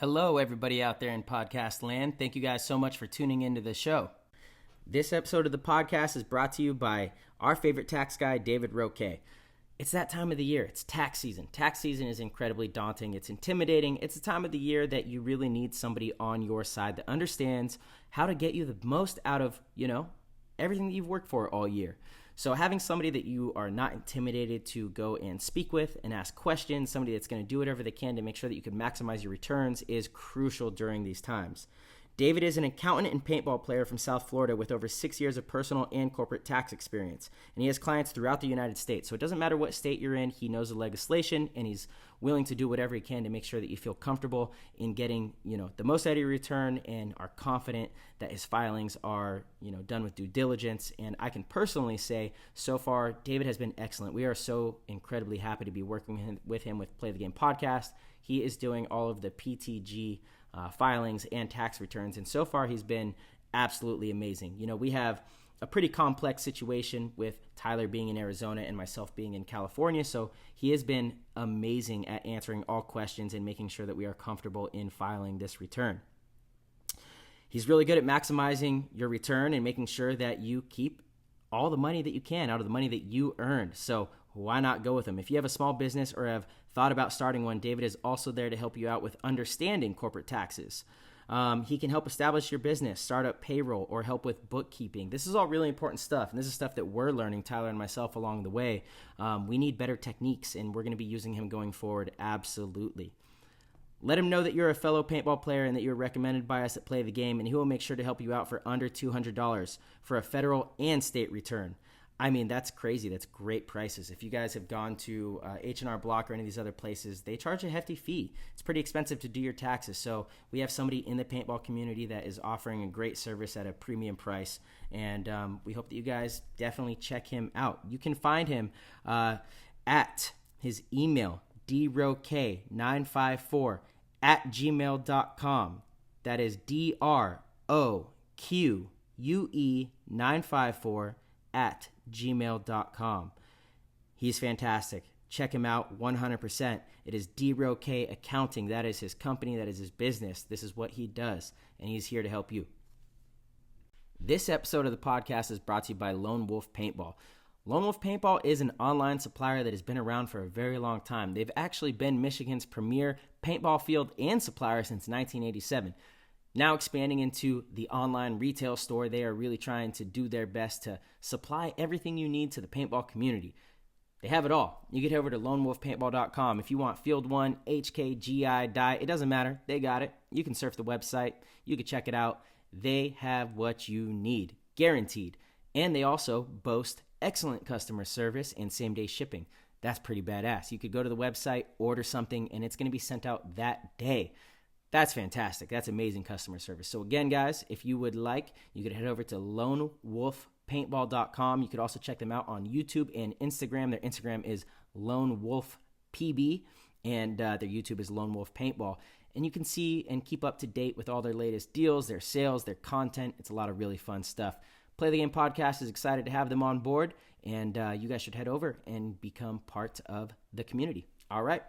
Hello, everybody out there in podcast land. Thank you guys so much for tuning into the show. This episode of the podcast is brought to you by our favorite tax guy, David Roque. It's that time of the year. It's tax season. Tax season is incredibly daunting. It's intimidating. It's a time of the year that you really need somebody on your side that understands how to get you the most out of, everything that you've worked for all year. So having somebody that you are not intimidated to go and speak with and ask questions, somebody that's going to do whatever they can to make sure that you can maximize your returns is crucial during these times. David is an accountant and paintball player from South Florida with over 6 years of personal and corporate tax experience. And he has clients throughout the United States. So it doesn't matter what state you're in, he knows the legislation and he's willing to do whatever he can to make sure that you feel comfortable in getting, the most out of your return and are confident that his filings are, done with due diligence. And I can personally say so far, David has been excellent. We are so incredibly happy to be working with him with Play the Game podcast. He is doing all of the PTG filings and tax returns, and so far he's been absolutely amazing. We have a pretty complex situation with Tyler being in Arizona and myself being in California, so he has been amazing at answering all questions and making sure that we are comfortable in filing this return. He's really good at maximizing your return and making sure that you keep all the money that you can out of the money that you earned. So why not go with him? If you have a small business or have thought about starting one, David is also there to help you out with understanding corporate taxes. He can help establish your business, start up payroll, or help with bookkeeping. This is all really important stuff, and this is stuff that we're learning, Tyler and myself, along the way. We need better techniques, and we're going to be using him going forward, absolutely. Let him know that you're a fellow paintball player and that you're recommended by us at Play the Game, and he will make sure to help you out for under $200 for a federal and state return. I mean, that's crazy. That's great prices. If you guys have gone to H&R Block or any of these other places, they charge a hefty fee. It's pretty expensive to do your taxes. So we have somebody in the paintball community that is offering a great service at a premium price. And we hope that you guys definitely check him out. You can find him at his email, droque954@gmail.com. That is DROQUE954@gmail.com. He's fantastic. Check him out 100%. It is Roque Accounting. That is his company. That is his business. This is what he does, and he's here to help you. This episode of the podcast is brought to you by Lone Wolf Paintball. Lone Wolf Paintball is an online supplier that has been around for a very long time. They've actually been Michigan's premier paintball field and supplier since 1987. Now expanding into the online retail store, they are really trying to do their best to supply everything you need to the paintball community. They have it all. You can head over to lonewolfpaintball.com. If you want Field 1, HK, GI, Dye, it doesn't matter. They got it. You can surf the website. You can check it out. They have what you need, guaranteed. And they also boast excellent customer service and same-day shipping. That's pretty badass. You could go to the website, order something, and it's going to be sent out that day. That's fantastic. That's amazing customer service. So again, guys, if you would like, you could head over to lonewolfpaintball.com. You could also check them out on YouTube and Instagram. Their Instagram is lonewolfpb, and their YouTube is Lone Wolf Paintball. And you can see and keep up to date with all their latest deals, their sales, their content. It's a lot of really fun stuff. Play the Game podcast is excited to have them on board, and you guys should head over and become part of the community. All right.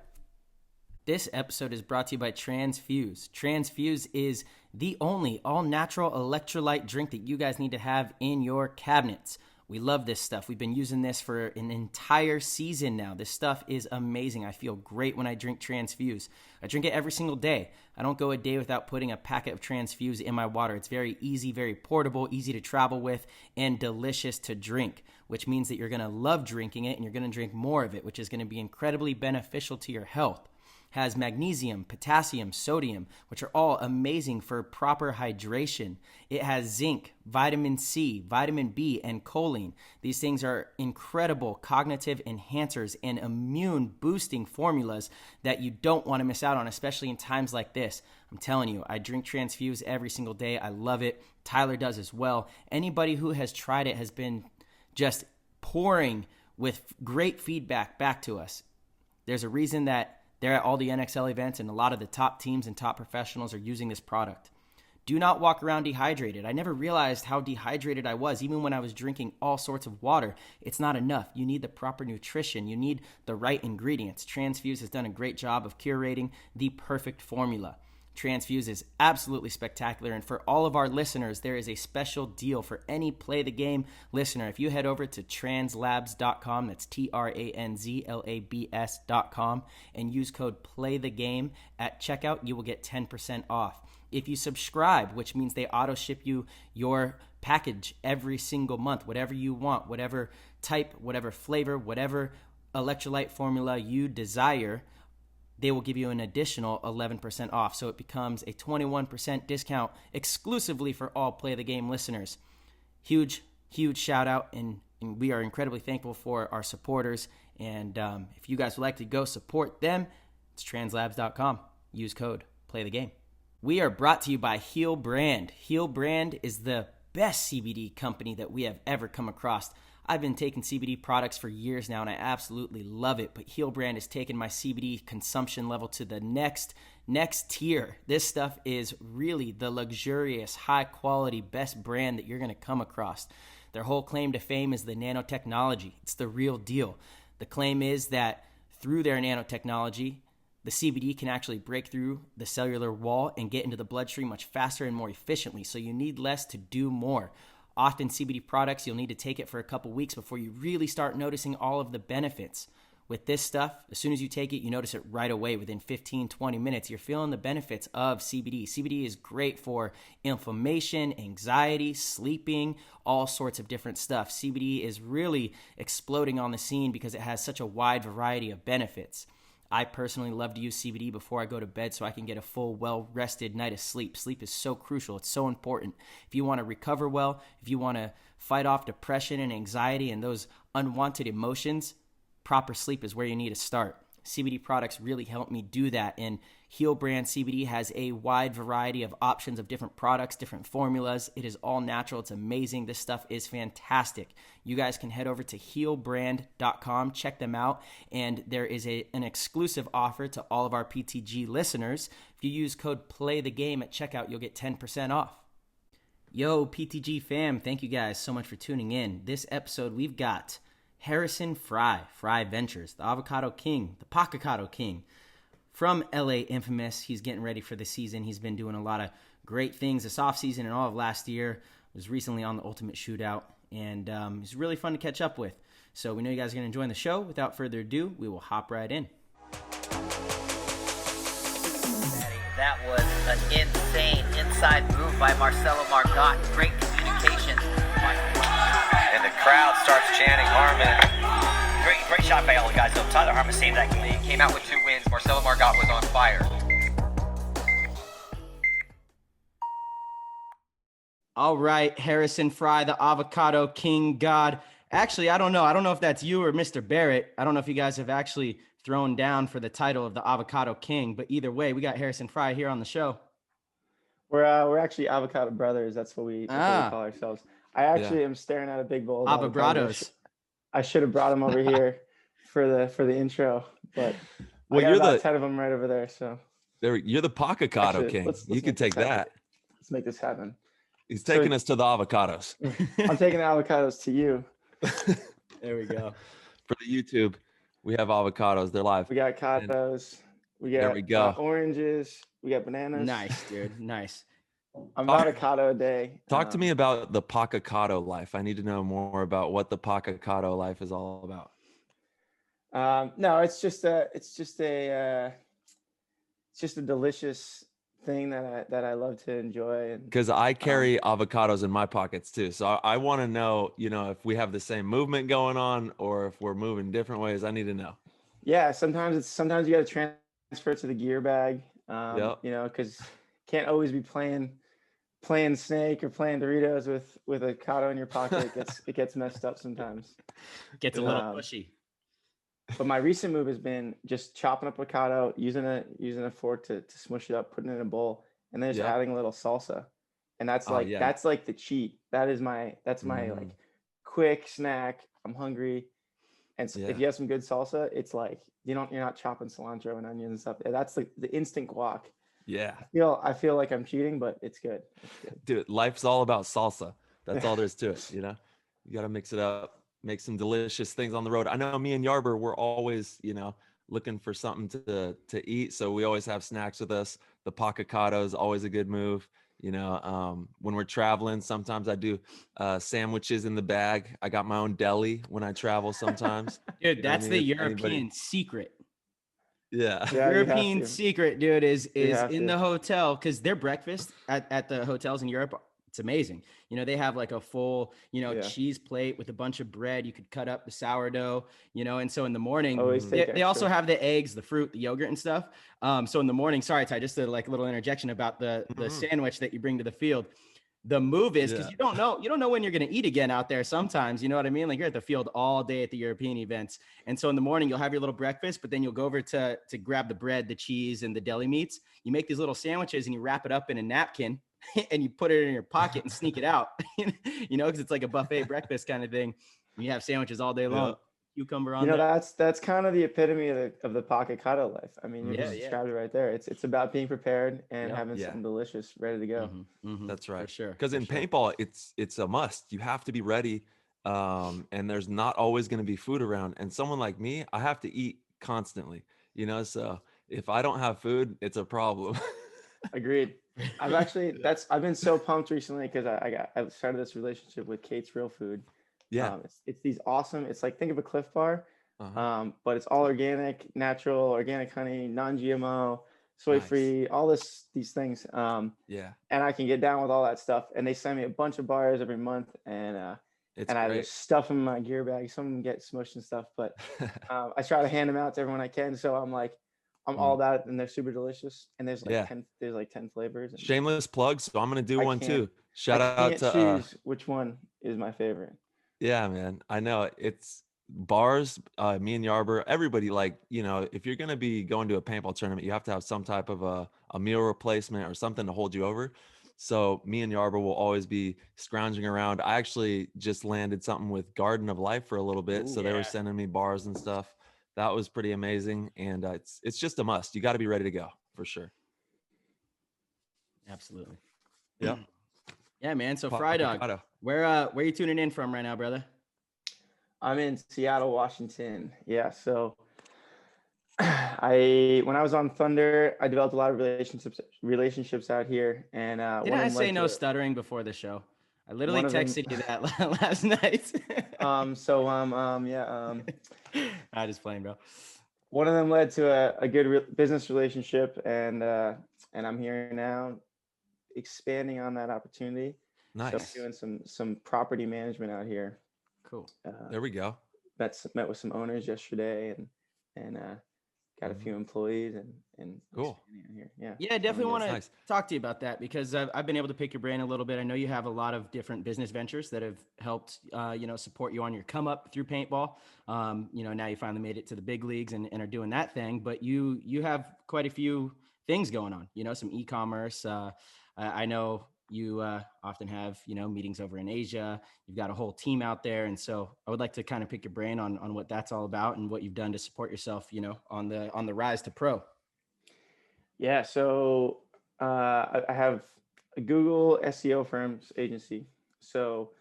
This episode is brought to you by Transfuse. Transfuse is the only all-natural electrolyte drink that you guys need to have in your cabinets. We love this stuff. We've been using this for an entire season now. This stuff is amazing. I feel great when I drink Transfuse. I drink it every single day. I don't go a day without putting a packet of Transfuse in my water. It's very easy, very portable, easy to travel with, and delicious to drink, which means that you're going to love drinking it and you're going to drink more of it, which is going to be incredibly beneficial to your health. Has magnesium, potassium, sodium, which are all amazing for proper hydration. It has zinc, vitamin C, vitamin B, and choline. These things are incredible cognitive enhancers and immune boosting formulas that you don't want to miss out on, especially in times like this. I'm telling you, I drink Transfuse every single day. I love it. Tyler does as well. Anybody who has tried it has been just pouring with great feedback back to us. There's a reason that they're at all the NXL events, and a lot of the top teams and top professionals are using this product. Do not walk around dehydrated. I never realized how dehydrated I was, even when I was drinking all sorts of water. It's not enough. You need the proper nutrition. You need the right ingredients. Transfuse has done a great job of curating the perfect formula. Transfuse is absolutely spectacular. And for all of our listeners, there is a special deal for any Play the Game listener. If you head over to translabs.com, that's TRANZLABS.com, and use code PLAYTHEGAME at checkout, you will get 10% off. If you subscribe, which means they auto ship you your package every single month, whatever you want, whatever type, whatever flavor, whatever electrolyte formula you desire, they will give you an additional 11% off. So it becomes a 21% discount exclusively for all Play the Game listeners. Huge shout out, and we are incredibly thankful for our supporters. And if you guys would like to go support them, it's translabs.com. Use code Play the Game. We are brought to you by Heal Brand. Heal Brand is the best CBD company that we have ever come across. I've been taking CBD products for years now, and I absolutely love it. But Heal Brand has taken my CBD consumption level to the next tier. This stuff is really the luxurious, high-quality, best brand that you're going to come across. Their whole claim to fame is the nanotechnology. It's the real deal. The claim is that through their nanotechnology, the CBD can actually break through the cellular wall and get into the bloodstream much faster and more efficiently. So you need less to do more. Often CBD products, you'll need to take it for a couple weeks before you really start noticing all of the benefits. With this stuff, as soon as you take it, you notice it right away. Within 15, 20 minutes, you're feeling the benefits of CBD. CBD is great for inflammation, anxiety, sleeping, all sorts of different stuff. CBD is really exploding on the scene because it has such a wide variety of benefits. I personally love to use CBD before I go to bed so I can get a full, well-rested night of sleep. Sleep is so crucial. It's so important. If you want to recover well, if you want to fight off depression and anxiety and those unwanted emotions, proper sleep is where you need to start. CBD products really help me do that, and Heal Brand CBD has a wide variety of options of different products, different formulas. It is all natural. It's amazing. This stuff is fantastic. You guys can head over to healbrand.com, check them out, and there is an exclusive offer to all of our PTG listeners. If you use code PLAYTHEGAME at checkout, you'll get 10% off. Yo, PTG fam, thank you guys so much for tuning in. This episode, we've got Harrison Frye Ventures, the Avocado King, the Pockecado King. From LA Infamous, he's getting ready for the season. He's been doing a lot of great things this offseason and all of last year. Was recently on the Ultimate Shootout, and he's really fun to catch up with. So we know you guys are going to enjoy the show. Without further ado, we will hop right in. That was an insane inside move by Marcelo Margot. Great communication. And the crowd starts chanting Harmon. Great shot by all the guys. So Tyler Harmon saved that game. He came out with 2 wins. Marcelo Margot was on fire. All right, Harrison Frye, the Avocado King God. Actually, I don't know. I don't know if that's you or Mr. Barrett. I don't know if you guys have actually thrown down for the title of the Avocado King, but either way, we got Harrison Frye here on the show. We're actually Avocado Brothers. That's what we call ourselves. I actually am staring at a big bowl of avocados. I should have brought them over here for the intro, but I got about 10 of them right over there. So you're the Pockecado King. Let's you can take that. Let's make this happen. He's taking us to the avocados. I'm taking the avocados to you. There we go. For the YouTube, we have avocados. They're live. We got cados. There we go. Oranges. We got bananas. Nice, dude. Nice. I'm avocado a day. Talk to me about the Pockecado life. I need to know more about what the Pockecado life is all about. No, it's just a delicious thing that I love to enjoy. And because I carry avocados in my pockets too, so I want to know, if we have the same movement going on or if we're moving different ways. I need to know. Yeah, sometimes you got to transfer to the gear bag. Because can't always be playing snake or playing Doritos with a Kato in your pocket. It gets messed up sometimes. Gets a little pushy. But my recent move has been just chopping up avocado, using a fork to smush it up, putting it in a bowl, and then just adding a little salsa. And that's that's like the cheat. That's my like quick snack. I'm hungry. And if you have some good salsa, it's like you're not chopping cilantro and onions and stuff. That's the instant guac. Yeah. I feel like I'm cheating, but it's good. Dude, life's all about salsa. That's all there's to it, You got to mix it up, make some delicious things on the road. I know me and Yarber, we're always, looking for something to eat. So we always have snacks with us. the pockecado is always a good move. When we're traveling, sometimes I do sandwiches in the bag. I got my own deli when I travel sometimes. Dude, that's the European secret. Yeah. European secret, dude, is in the hotel, because their breakfast at the hotels in Europe, it's amazing. They have like a full, cheese plate with a bunch of bread. You could cut up the sourdough, and so in the morning, they also have the eggs, the fruit, the yogurt and stuff. So in the morning, sorry, Ty, just a little interjection about the sandwich that you bring to the field. The move is, because you don't know when you're going to eat again out there sometimes, you know what I mean? Like, you're at the field all day at the European events. And so in the morning, you'll have your little breakfast, but then you'll go over to grab the bread, the cheese, and the deli meats. You make these little sandwiches and you wrap it up in a napkin and you put it in your pocket and sneak it out, because it's like a buffet breakfast kind of thing. You have sandwiches all day long. Cucumber on that's kind of the epitome of the pockecado life. I mean, you just described it right there. It's about being prepared and having something delicious ready to go. That's right. For sure. Because in paintball, it's a must. You have to be ready, and there's not always going to be food around. And someone like me, I have to eat constantly. So if I don't have food, it's a problem. Agreed. I've been so pumped recently because I started this relationship with Kate's Real Food. Yeah. It's these awesome, it's like, think of a Cliff Bar, but it's all organic, natural, organic honey, non-GMO, soy-free, all these things. And I can get down with all that stuff. And they send me a bunch of bars every month, and I just stuff them in my gear bag. Some of them get smushed and stuff, but I try to hand them out to everyone I can. So I'm all about it, and they're super delicious. And there's like 10 flavors. Shameless plugs. So I'm gonna do one too. Shout out to choose which one is my favorite. Yeah, man. I know it's bars. Me and Yarber, everybody, if you're gonna be going to a paintball tournament, you have to have some type of a meal replacement or something to hold you over. So me and Yarber will always be scrounging around. I actually just landed something with Garden of Life for a little bit, so they were sending me bars and stuff. That was pretty amazing, and it's just a must. You got to be ready to go for sure. Absolutely. Yeah. Yeah, man. So Frye Dog, where are you tuning in from right now, brother? I'm in Seattle, Washington. Yeah. So when I was on Thunder, I developed a lot of relationships out here. And didn't I say no stuttering before the show? I literally texted you that last night. I just playing, bro. One of them led to a good business relationship, and I'm here now, expanding on that opportunity. Nice. So I'm doing some property management out here. Cool. There we go. Met with some owners yesterday, and got a few employees, and cool. Here. Yeah, I definitely want to talk to you about that, because I've been able to pick your brain a little bit. I know you have a lot of different business ventures that have helped support you on your come up through paintball. Now you finally made it to the big leagues and are doing that thing, but you have quite a few things going on, some e-commerce. I know you often have, meetings over in Asia. You've got a whole team out there. And so I would like to kind of pick your brain on what that's all about and what you've done to support yourself, on the rise to pro. Yeah. So I have a Google SEO firms agency. So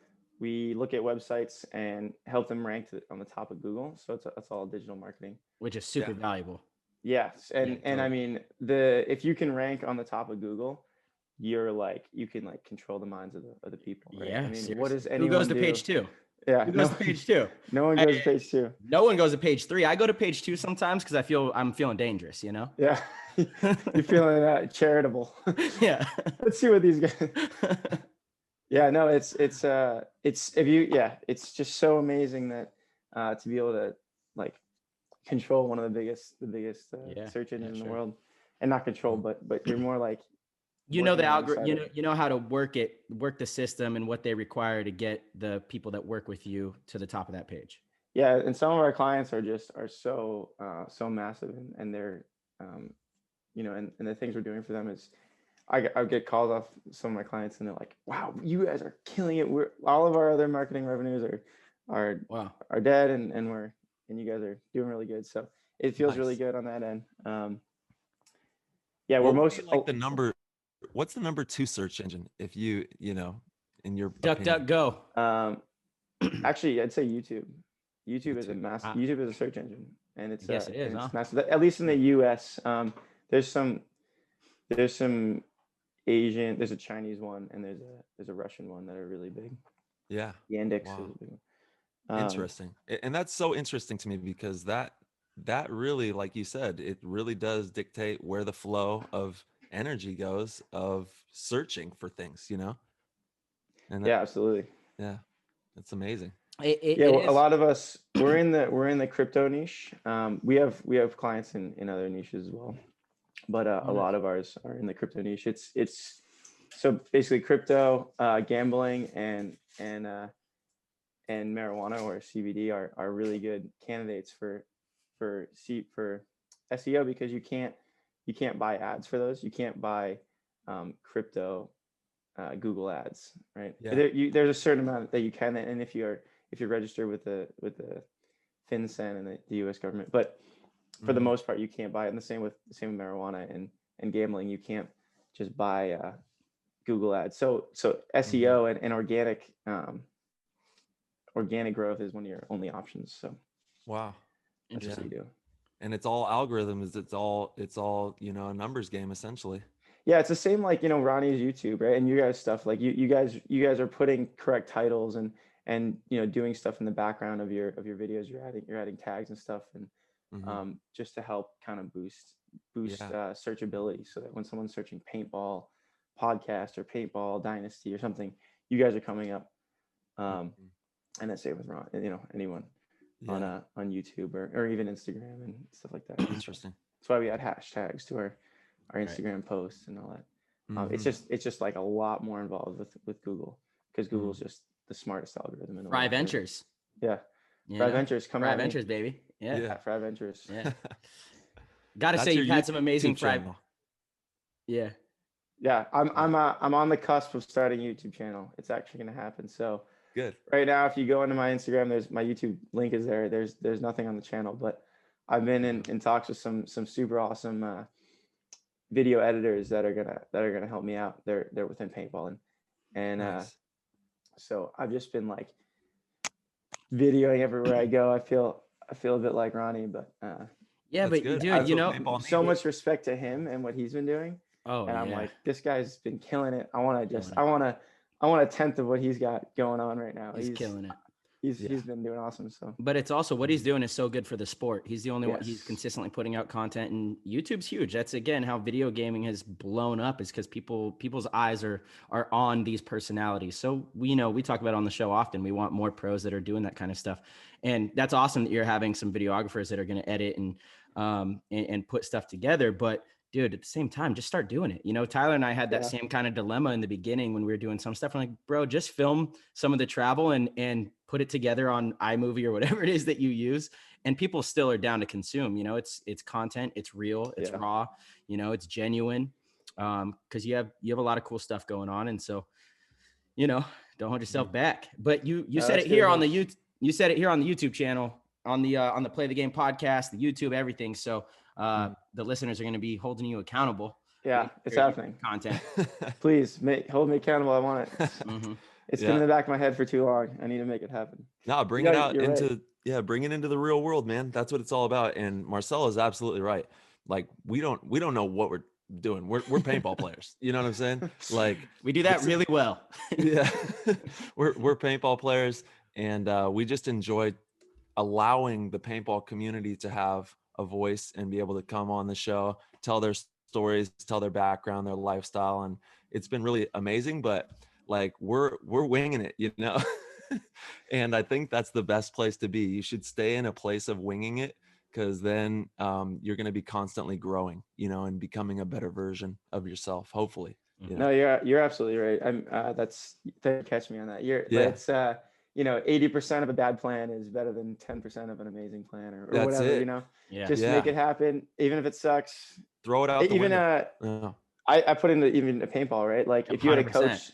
we look at websites and help them rank on the top of Google. So that's all digital marketing, which is super valuable. Yes. And I mean, if you can rank on the top of Google, you can control the minds of the people. Right? Yeah. I mean, what does anyone Who goes to do? page 2? Yeah. Who goes to page 2? No one goes to page 2. No one goes to page 3. I go to page 2 sometimes because I'm feeling dangerous, Yeah. You're feeling charitable. Yeah. Let's see what these guys. Yeah. No, it's just so amazing that to be able to control one of the biggest search engines in the world, and not control, but you're more like, the algorithm, you know how to work the system and what they require to get the people that work with you to the top of that page. Yeah. And some of our clients are so massive, and they're, and the things we're doing for them is, I get calls off some of my clients, and they're like, wow, you guys are killing it. All of our other marketing revenues are dead, and you guys are doing really good. So it feels really good on that end. We're most the number. What's the number 2 search engine if in your DuckDuckGo? Actually, I'd say YouTube. YouTube is a massive. YouTube is a search engine, and it's yes, it is. It's massive. At least in the U.S. There's some There's some Asian, there's a Chinese one, and there's a Russian one that are really big. Yeah. Yandex Wow. is a big one. Interesting. And that's so interesting to me because that really, like you said, it really does dictate where the flow of energy goes of searching for things, you know? And yeah, absolutely. yeah, that's amazing. A lot of us, we're in the crypto niche. We have clients in other niches as well, but a lot of ours are in the crypto niche. It's so basically crypto, gambling, and marijuana or CBD are really good candidates for SEO, because you can't buy ads for those. You can't buy crypto Google ads, right? Yeah. There's a certain amount that you can, and if you're registered with the FinCEN and the US government, but for the most part you can't buy it. And the same with marijuana and gambling, you can't just buy Google ads. So SEO and organic growth is one of your only options. So wow, that's what you do. And it's all algorithms. It's all a numbers game essentially. Yeah, it's the same like Ronnie's YouTube, right? And you guys stuff like you guys are putting correct titles and doing stuff in the background of your videos. You're adding tags and stuff, and just to help kind of boost searchability, so that when someone's searching paintball podcast or paintball dynasty or something, you guys are coming up. And the same with Ron, anyone on YouTube or even Instagram and stuff like that. Interesting. That's why we add hashtags to our Instagram posts and all that. It's just like a lot more involved with Google, because Google's just the smartest algorithm in the Frye world. Ventures. Yeah. Frye Ventures, come Frye at Ventures, me. baby. Yeah. Frye Ventures. Yeah. Gotta say, you've had some amazing Frye. Yeah. Yeah, I'm on the cusp of starting a YouTube channel. It's actually going to happen. So good. Right now, if you go into my Instagram, there's my YouTube link is there. There's nothing on the channel, but I've been in talks with some super awesome video editors that are gonna help me out. They're within paintball, and nice. So I've just been like videoing everywhere I go. I feel a bit like Ronnie, but yeah, but good. dude, so much respect to him and what he's been doing. Oh, and I'm like, this guy's been killing it. I want a tenth of what he's got going on right now. He's killing it. He's been doing awesome. So, but it's also what he's doing is so good for the sport. He's the only one. He's consistently putting out content, and YouTube's huge. That's again how video gaming has blown up, is because people's eyes are on these personalities. So we talk about it on the show often. We want more pros that are doing that kind of stuff, and that's awesome that you're having some videographers that are going to edit and put stuff together. But dude, at the same time, just start doing it. Tyler and I had that same kind of dilemma in the beginning when we were doing some stuff. I'm like, bro, just film some of the travel and put it together on iMovie or whatever it is that you use. And people still are down to consume, it's content, it's real, it's raw, it's genuine. Cause you have a lot of cool stuff going on. And so, don't hold yourself back, but you said it here on the YouTube channel, on the Play the Game podcast, the YouTube, everything. So, the listeners are going to be holding you accountable. Yeah, it's happening. Content. Please hold me accountable. I want it. It's been in the back of my head for too long. I need to make it happen. No, bring it out into bring it into the real world, man. That's what it's all about. And Marcelo is absolutely right. Like we don't know what we're doing. We're paintball players. You know what I'm saying? Like we do that really well. Yeah, we're paintball players, and we just enjoy allowing the paintball community to have a voice and be able to come on the show, tell their stories, tell their background, their lifestyle. And it's been really amazing, but like we're winging it, and I think that's the best place to be. You should stay in a place of winging it, because then you're going to be constantly growing, and becoming a better version of yourself, hopefully. No, you're absolutely right. Thank you, catch me on that. It's 80% of a bad plan is better than 10% of an amazing plan, or whatever, just make it happen. Even if it sucks, throw it out. I put in even a paintball, right? Like if you had a coach,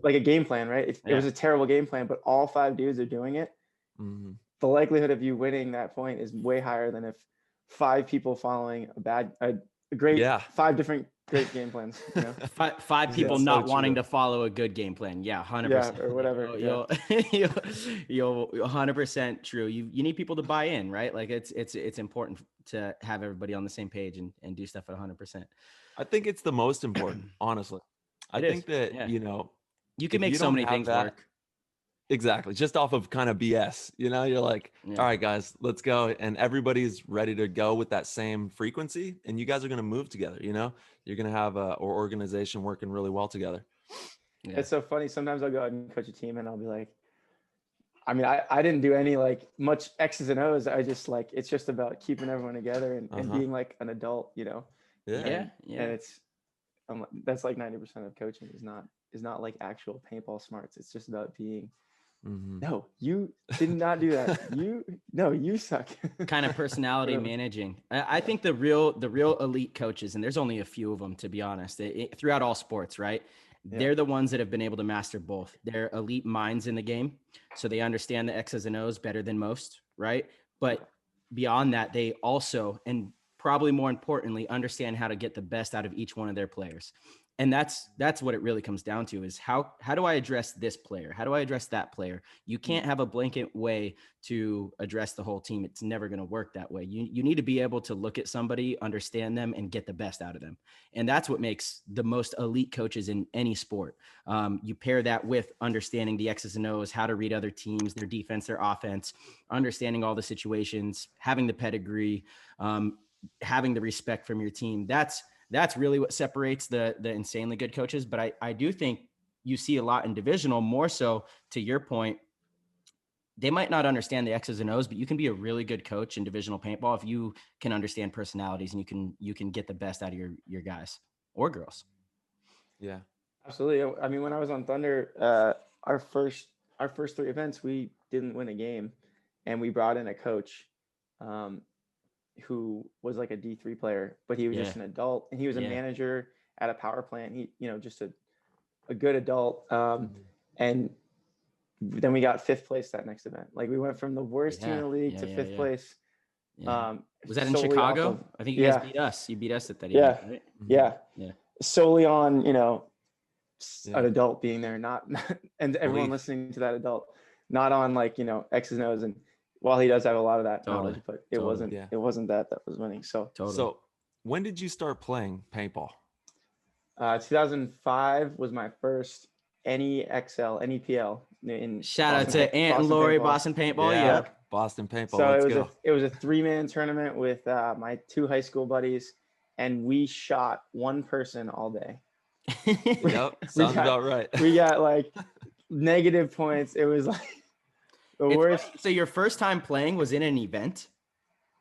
like a game plan, right? If it was a terrible game plan, but all 5 dudes are doing it, the likelihood of you winning that point is way higher than if 5 people following a great 5 different great game plans. Five people not wanting to follow a good game plan. Yeah, 100%. Or whatever. You'll 100% true. You need people to buy in, right? Like it's important to have everybody on the same page and do stuff at 100%. I think it's the most important, honestly. I think that, you can make so many things work. Exactly. Just off of kind of BS, you're like, all right, guys, let's go. And everybody's ready to go with that same frequency. And you guys are going to move together. You're going to have a organization working really well together. Yeah. It's so funny. Sometimes I'll go out and coach a team and I'll be like, I mean, I didn't do any like much X's and O's. I just like, it's just about keeping everyone together and being like an adult, Yeah. And it's, that's like 90% of coaching is not like actual paintball smarts. It's just about being, no, you did not do that. You suck. Kind of personality managing. I think the real elite coaches, and there's only a few of them, to be honest, throughout all sports, right? Yeah. They're the ones that have been able to master both. They're elite minds in the game, so they understand the X's and O's better than most, right? But beyond that, they also, and probably more importantly, understand how to get the best out of each one of their players. And that's what it really comes down to, is how do I address this player? How do I address that player? You can't have a blanket way to address the whole team. It's never going to work that way. You need to be able to look at somebody, understand them, and get the best out of them. And that's what makes the most elite coaches in any sport. You pair that with understanding the X's and O's, how to read other teams, their defense, their offense, understanding all the situations, having the pedigree, having the respect from your team. That's really what separates the insanely good coaches. But I do think you see a lot in divisional, more so to your point. They might not understand the X's and O's, but you can be a really good coach in divisional paintball if you can understand personalities and you can get the best out of your guys or girls. Yeah, absolutely. I mean, when I was on Thunder, our first 3 events, we didn't win a game, and we brought in a coach who was like a D3 player, but he was just an adult, and he was a manager at a power plant. He, just a good adult. And then we got 5th place that next event. Like, we went from the worst team in the league to 5th place. Yeah. Was that in Chicago? I think you guys beat us. You beat us at that event, right? Yeah. Solely on, an adult being there, not and everyone listening to that adult, not on like, X's and O's. And while he does have a lot of that knowledge, but it wasn't that was winning. So when did you start playing paintball? 2005 was my first NEXL. Shout out to Ant and Lori, Boston Paintball. Yeah. Boston Paintball. So it was a 3-man tournament with my 2 high school buddies, and we shot one person all day. Yep, sounds about right. We got like negative points. It was like the worst. Funny. So your first time playing was in an event?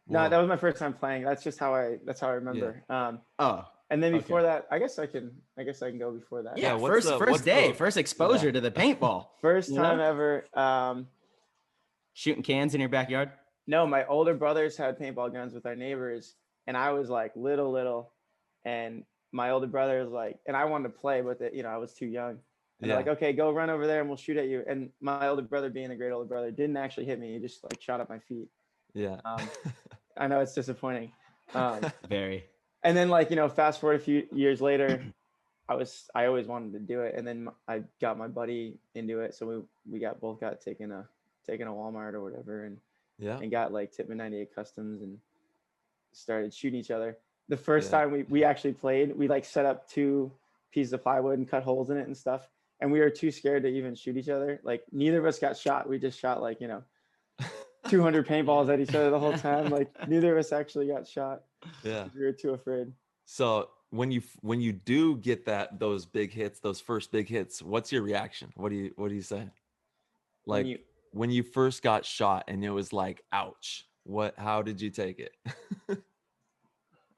No, that was my first time playing. That's how I remember. Yeah. And then before that, I guess I can go before that. Yeah, first exposure to the paintball. First time ever. Shooting cans in your backyard? No, my older brothers had paintball guns with our neighbors, and I was like little, and my older brother was like, and I wanted to play with it, I was too young. And they're like, okay, go run over there and we'll shoot at you. And my older brother, being a great older brother, didn't actually hit me. He just like shot at my feet. Yeah. I know it's disappointing. Very. And then like, fast forward a few years later, I always wanted to do it. And then I got my buddy into it. So we both got taken a Walmart or whatever, and got like Tipman 98 customs and started shooting each other. The first time we actually played, we like set up 2 pieces of plywood and cut holes in it and stuff. And we were too scared to even shoot each other. Like, neither of us got shot. We just shot like, 200 paintballs at each other the whole time. Like, neither of us actually got shot. Yeah. We were too afraid. So when you do get those big hits, those first big hits, what's your reaction? What do you say? Like when you first got shot and it was like, ouch, how did you take it?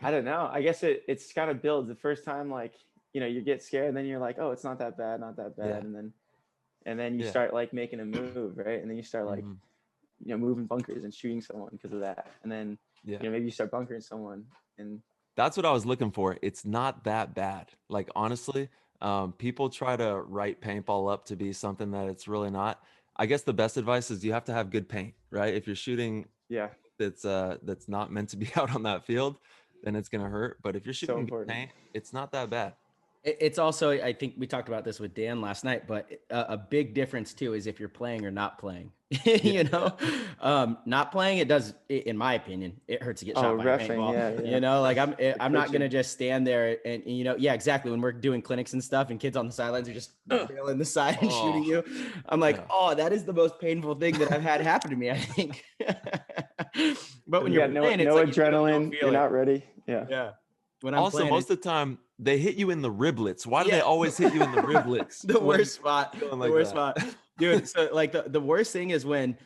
I don't know. I guess it's kind of builds. The first time, like, you get scared, and then you're like, oh, it's not that bad. Yeah. And then you start like making a move, right? And then you start like, moving bunkers and shooting someone because of that. And then, maybe you start bunkering someone. And that's what I was looking for. It's not that bad. Like, honestly, people try to write paintball up to be something that it's really not. I guess the best advice is you have to have good paint, right? If you're shooting, that's not meant to be out on that field, then it's going to hurt. But if you're shooting good paint, it's not that bad. It's also, I think we talked about this with Dan last night, but a big difference too is if you're playing or not playing. Not playing, it does, in my opinion, it hurts to get shot by a paintball. Like I'm not gonna just stand there and yeah, exactly. When we're doing clinics and stuff, and kids on the sidelines are just barreling the side and shooting you, I'm like, oh, that is the most painful thing that I've had happen to me, I think. But when you're playing, no it's like adrenaline, you're not ready. Yeah. When I'm also, playing, most of the time they hit you in the riblets. Why do they always hit you in the riblets? The worst spot. Dude. So like the worst thing is when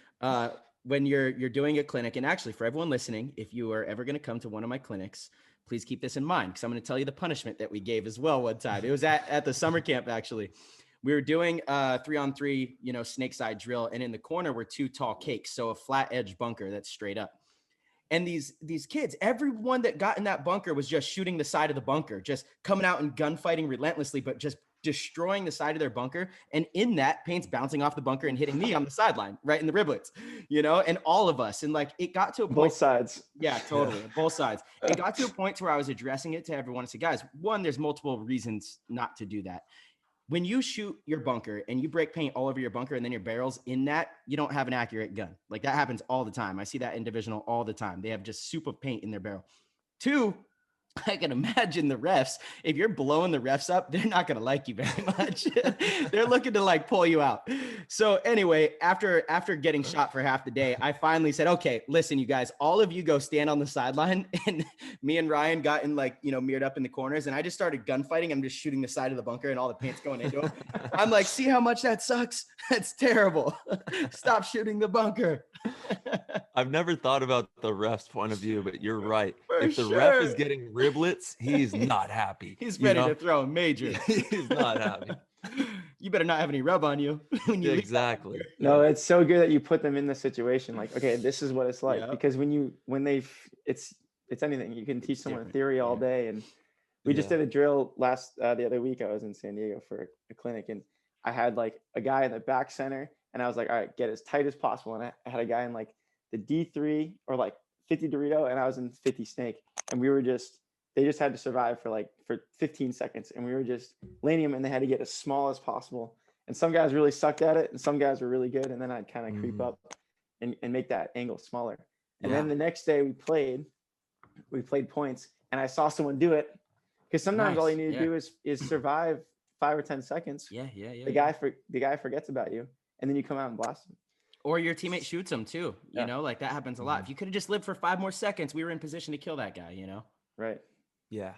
you're doing a clinic, and actually for everyone listening, if you are ever going to come to one of my clinics, please keep this in mind, because I'm going to tell you the punishment that we gave as well one time. It was at the summer camp, actually. We were doing 3-on-3, snake side drill, and in the corner were 2 tall cakes, so a flat edge bunker that's straight up. And these kids, everyone that got in that bunker was just shooting the side of the bunker, just coming out and gunfighting relentlessly, but just destroying the side of their bunker. And in that, paint's bouncing off the bunker and hitting me on the sideline, right in the riblets, and all of us. And like, it got to a point. Both sides. Yeah, totally. Both sides. It got to a point to where I was addressing it to everyone and said, guys, one, there's multiple reasons not to do that. When you shoot your bunker and you break paint all over your bunker and then your barrels in that, you don't have an accurate gun. Like, that happens all the time. I see that in divisional all the time. They have just soup of paint in their barrel. 2, I can imagine the refs, if you're blowing the refs up, they're not going to like you very much. They're looking to like pull you out. So anyway, after getting shot for half the day, I finally said, okay, listen, you guys, all of you go stand on the sideline. And me and Ryan got in mirrored up in the corners, and I just started gunfighting. I'm just shooting the side of the bunker and all the paint's going into them. I'm like, see how much that sucks? That's terrible. Stop shooting the bunker. I've never thought about the ref's point of view, but you're right. If the ref is getting riblets, he's not happy. He's ready to throw a major. He's not happy. You better not have any rub on you. Exactly. No, it's so good that you put them in the situation. Like, okay, this is what it's like. Because it's anything. You can teach someone theory all day. And we just did a drill the other week. I was in San Diego for a clinic, and I had like a guy in the back center, and I was like, all right, get as tight as possible. And I had a guy in like the D3 or like 50 Dorito, and I was in 50 Snake. And they just had to survive for 15 seconds. And we were just laning them, and they had to get as small as possible. And some guys really sucked at it, and some guys were really good. And then I'd kind of creep up and make that angle smaller. And then the next day we played points, and I saw someone do it, because sometimes all you need to do is survive 5 or 10 seconds. The guy forgets about you, and then you come out and blast him. Or your teammate shoots him too. Like, that happens a lot. If you could have just lived for 5 more seconds, we were in position to kill that guy, Right. Yeah,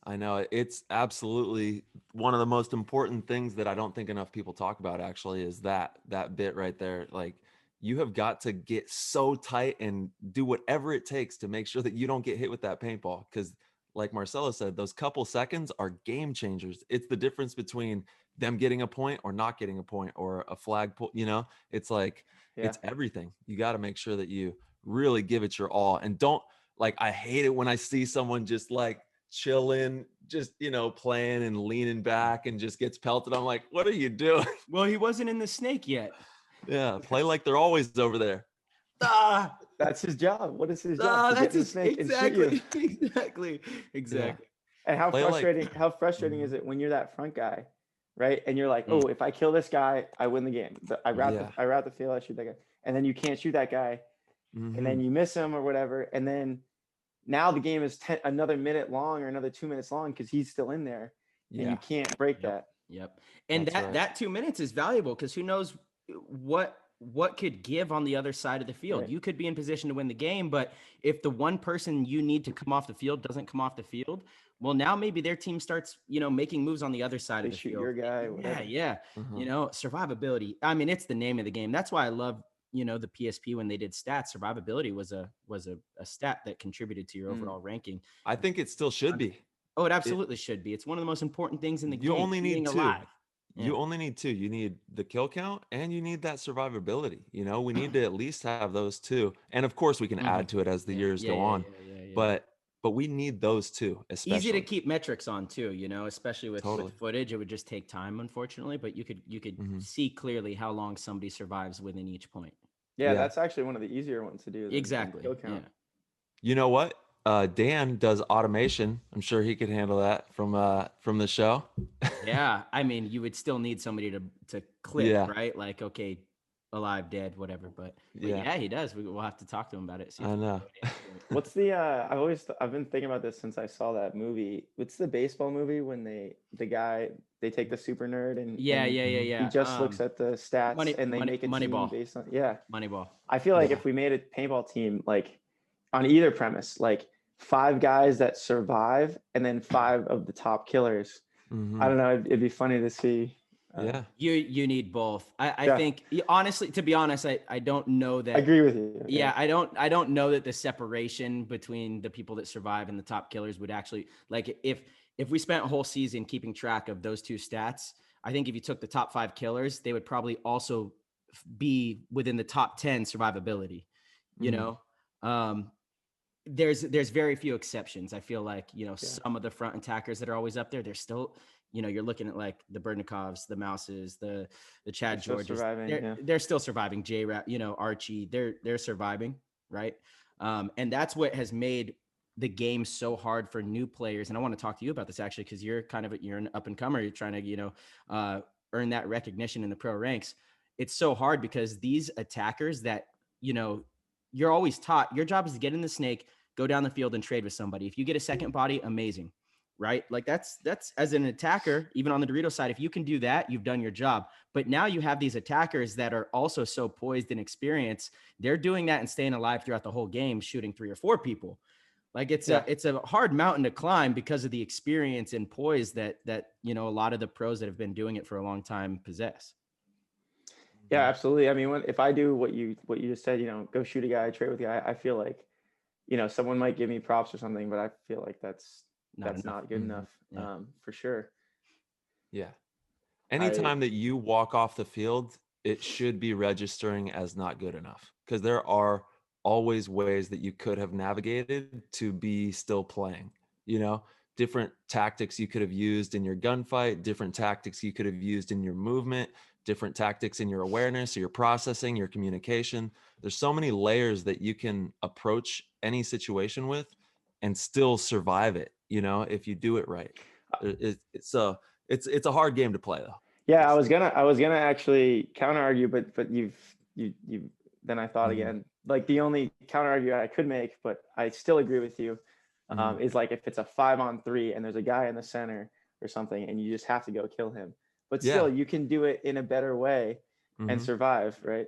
I know. It's absolutely one of the most important things that I don't think enough people talk about, actually, is that bit right there. Like, you have got to get so tight and do whatever it takes to make sure that you don't get hit with that paintball. Because like Marcelo said, those couple seconds are game changers. It's the difference between them getting a point or not getting a point, or a flag pull. It's like, it's everything. You got to make sure that you really give it your all, and don't, like, I hate it when I see someone just like chilling, just, playing and leaning back and just gets pelted. I'm like, what are you doing? Well, he wasn't in the snake yet. Yeah. Play like they're always over there. That's his job. What is his job? That's his snake. Exactly. Yeah. And how frustrating is it when you're that front guy, right? And you're like, oh, if I kill this guy, I win the game. I route the field, I shoot that guy. And then you can't shoot that guy. And then you miss him or whatever. And then now the game is another minute long or another 2 minutes long, because he's still in there, and you can't break that. Yep. And that 2 minutes is valuable, because who knows what could give on the other side of the field. Right. You could be in position to win the game, but if the one person you need to come off the field doesn't come off the field, well, now maybe their team starts, making moves on the other side of the field. Your guy. Whatever. Yeah. Survivability. I mean, it's the name of the game. That's why I love, the PSP, when they did stats, survivability was a stat that contributed to your overall ranking. I think it still should be. Oh, it absolutely should be. It's one of the most important things in the game. You only need 2. Alive. You only need 2. You need the kill count, and you need that survivability. We need to at least have those 2. And of course we can add to it as the years go on. But we need those 2, especially. Easy to keep metrics on too, especially with footage. It would just take time, unfortunately, but you could see clearly how long somebody survives within each point. Yeah, that's actually one of the easier ones to do. Exactly. Kill count. You know what? Dan does automation. I'm sure he could handle that from the show. Yeah, I mean, you would still need somebody to click, Yeah. right? Like, okay, alive, dead, whatever. But Yeah. yeah, he does. We'll have to talk to him about it. See if I know. What's the I've been thinking about this since I saw that movie. What's the baseball movie when they take the super nerd and yeah. he just looks at the stats and they make a team Moneyball. based on Moneyball. I feel like if we made a paintball team like on either premise, like 5 guys that survive and then 5 of the top killers. I don't know, it'd be funny to see. Yeah. You need both. I think honestly, to be honest, I don't know that. I agree with you. Yeah, I don't know that the separation between the people that survive and the top killers would actually, like, if we spent a whole season keeping track of those two stats, I think if you took the top 5 killers, they would probably also be within the top 10 survivability. You know, there's very few exceptions. I feel like, some of the front attackers that are always up there, they're still, you're looking at like the Bernikovs, the Mouses, the Chad Georges. They're still surviving. J-Rap, Archie, they're surviving, right? And that's what has made the game so hard for new players. And I want to talk to you about this actually, because you're an up and comer. You're trying to, earn that recognition in the pro ranks. It's so hard because these attackers that, you're always taught, your job is to get in the snake, go down the field and trade with somebody. If you get a second body, amazing. Right? Like that's as an attacker, even on the Dorito side, if you can do that, you've done your job. But now you have these attackers that are also so poised and experienced. They're doing that and staying alive throughout the whole game, shooting 3 or 4 people. Like it's a hard mountain to climb because of the experience and poise that a lot of the pros that have been doing it for a long time possess. Yeah, absolutely. I mean, if I do what you just said, go shoot a guy, trade with a guy, I feel like, someone might give me props or something, but I feel like that's not good enough, for sure. Yeah. Anytime that you walk off the field, it should be registering as not good enough, because there are always ways that you could have navigated to be still playing, different tactics you could have used in your gunfight, different tactics you could have used in your movement, different tactics in your awareness, your processing, your communication. There's so many layers that you can approach any situation with and still survive it, if you do it right. It's a hard game to play though. Yeah, I was gonna actually counter argue, but you've then I thought again, like the only counter argument I could make, but I still agree with you, is like if it's a 5-on-3 and there's a guy in the center or something and you just have to go kill him, but still you can do it in a better way and survive, right?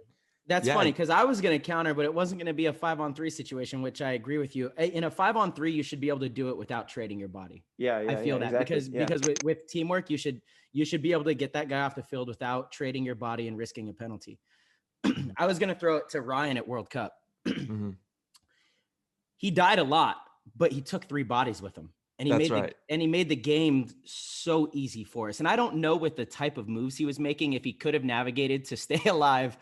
That's funny, because I was going to counter, but it wasn't going to be a 5-on-3 situation, which I agree with you. In a 5-on-3, you should be able to do it without trading your body. I feel that exactly. because with teamwork, you should be able to get that guy off the field without trading your body and risking a penalty. I was going to throw it to Ryan at World Cup. He died a lot, but he took 3 bodies with him. And he made the game so easy for us. And I don't know with the type of moves he was making, if he could have navigated to stay alive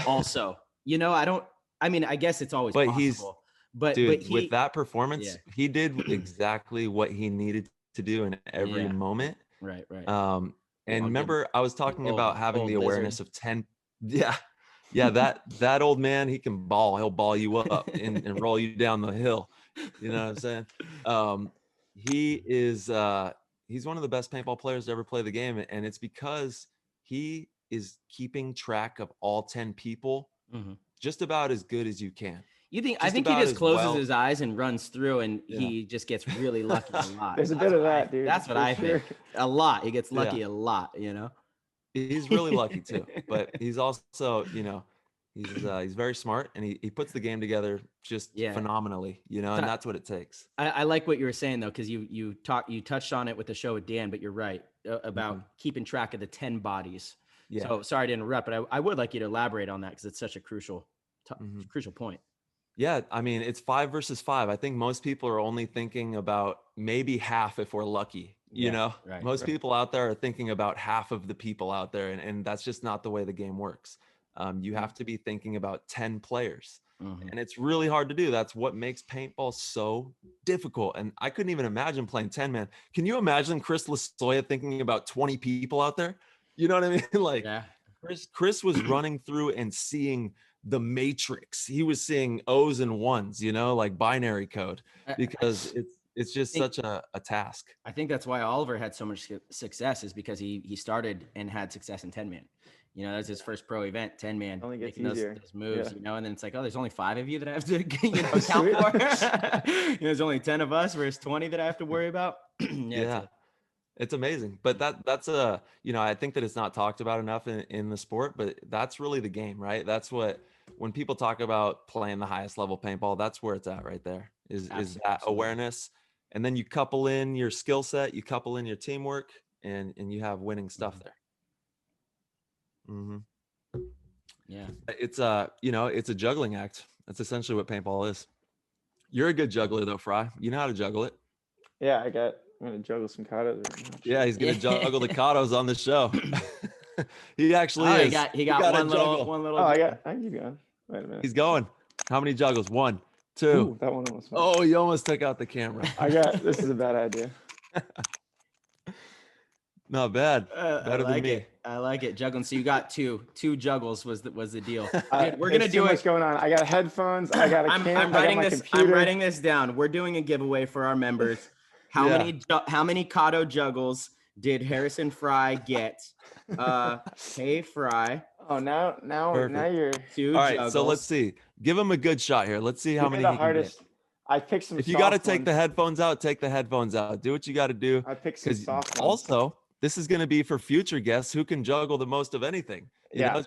also. I guess it's always possible. But with that performance, he did exactly what he needed to do in every moment. Right. And remember, I was talking about having the awareness of 10. Yeah, that old man, he can ball. He'll ball you up and roll you down the hill. You know what I'm saying? He's one of the best paintball players to ever play the game, and it's because he is keeping track of all 10 people just about as good as you can. I think he just closes his eyes and runs through, and he just gets really lucky a lot. There's a bit of that, dude. That's what I think. A lot. He gets lucky a lot, He's really lucky too, but he's also, he's very smart, and he puts the game together just phenomenally, and that's what it takes. I like what you were saying though, because you touched on it with the show with Dan, but you're right about keeping track of the 10 bodies. Yeah. So sorry to interrupt, but I would like you to elaborate on that, because it's such a crucial point. Yeah, I mean, it's 5 versus 5. I think most people are only thinking about maybe half if we're lucky. Most people out there are thinking about half of the people out there, and that's just not the way the game works. You have to be thinking about 10 players, and it's really hard to do. That's what makes paintball so difficult. And I couldn't even imagine playing 10 man. Can you imagine Chris Lasoya thinking about 20 people out there? You know what I mean? Chris was running through and seeing the matrix. He was seeing O's and ones, you know, like binary code, because it's just such a task. I think that's why Oliver had so much success, is because he started and had success in 10-man. You know, that's his first pro event, 10-man, Only gets making easier. those moves, Yeah. you know, and then it's like, oh, there's only 5 of you that I have to, count for. You know, there's only 10 of us versus 20 that I have to worry about. Yeah. It's amazing. But that's you know, I think that it's not talked about enough in the sport, but that's really the game, right? That's what, when people talk about playing the highest level paintball, that's where it's at right there, is that awareness. And then you couple in your skill set, you couple in your teamwork, and you have winning stuff there. Yeah. It's you know, it's a juggling act. That's essentially what paintball is. You're a good juggler though, Frye. You know how to juggle it. Yeah, I'm gonna juggle some kados. Yeah, he's gonna juggle the kados on the show. He actually is. He got one little. Oh, I can keep going. Wait a minute. He's going. How many juggles? 1, 2. Ooh, that one almost went. Oh, you almost took out the camera. This is a bad idea. Not bad. Better than me. I like it. Juggling. So you got two juggles was the deal. Dude, we're gonna do it. What's going on? I got headphones. I got a camera. I'm writing this down. We're doing a giveaway for our members. How many Kato juggles did Harrison Frye get? Hey Frye. Oh, now you're 2 All right, juggles. so let's see. Give him a good shot here. Let's see how many. The hardest. I picked some. If you got to take the headphones out, take the headphones out. Do what you got to do. I picked some soft ones. Also, this is going to be for future guests who can juggle the most of anything. Katos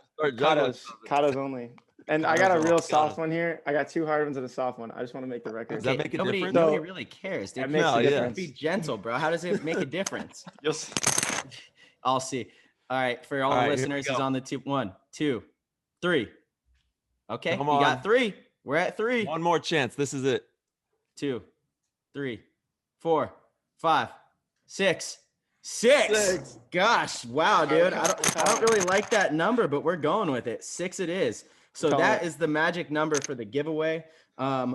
only. And I got a real soft one here. I got 2 hard ones and a soft one. I just want to make the record. Does that make a difference? Nobody really cares, dude. It makes a difference. Be gentle, bro. How does it make a difference? I'll see. All right, for all the listeners, he's on the 1, 2, 3. Okay, you got 3. We're at 3. One more chance. This is it. 2, 3, 4, 5, 6. 6. Gosh, wow, dude. I don't really like that number, but we're going with it. 6 it is. So that is the magic number for the giveaway.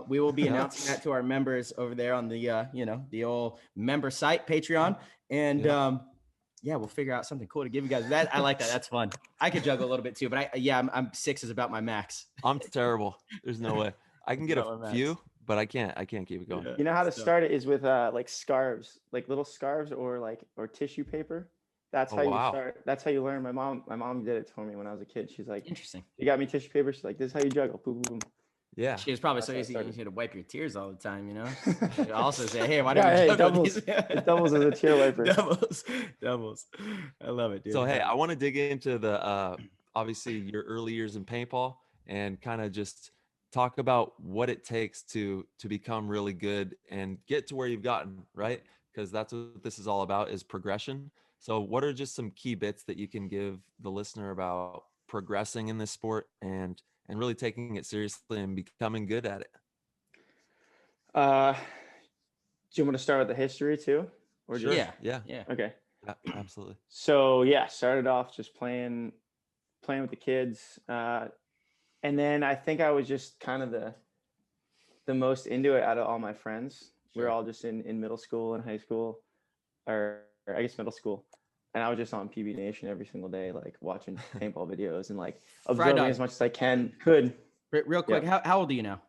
We will be announcing that to our members over there on the the old member site, Patreon, and we'll figure out something cool to give you guys. That I like that. That's fun. I could juggle a little bit too, but I'm 6 is about my max. I'm terrible. There's no way. I can get a few, but I can't keep it going. You know how to start it is with like scarves, like little scarves or tissue paper. That's how you start. That's how you learn. My mom did it for me when I was a kid. She's like, interesting. You got me tissue paper. She's like, this is how you juggle. Boom, boom, boom. Yeah. She was probably so easy. You should wipe your tears all the time, you know? She also say, hey, why don't you juggle these? It doubles as a tear wiper. Doubles. I love it, dude. So, hey, I want to dig into the, obviously your early years in paintball and kind of just talk about what it takes to become really good and get to where you've gotten, right? Because that's what this is all about, is progression. So what are just some key bits that you can give the listener about progressing in this sport and really taking it seriously and becoming good at it? Do you want to start with the history too? Or sure. Just... Yeah. Okay. Yeah, absolutely. So started off just playing with the kids. And then I think I was just kind of the most into it out of all my friends. Sure. We were all just in middle school and high school, or I guess middle school. And I was just on PB Nation every single day, like watching paintball videos and like observing as much as I could. Real quick, how old are you now?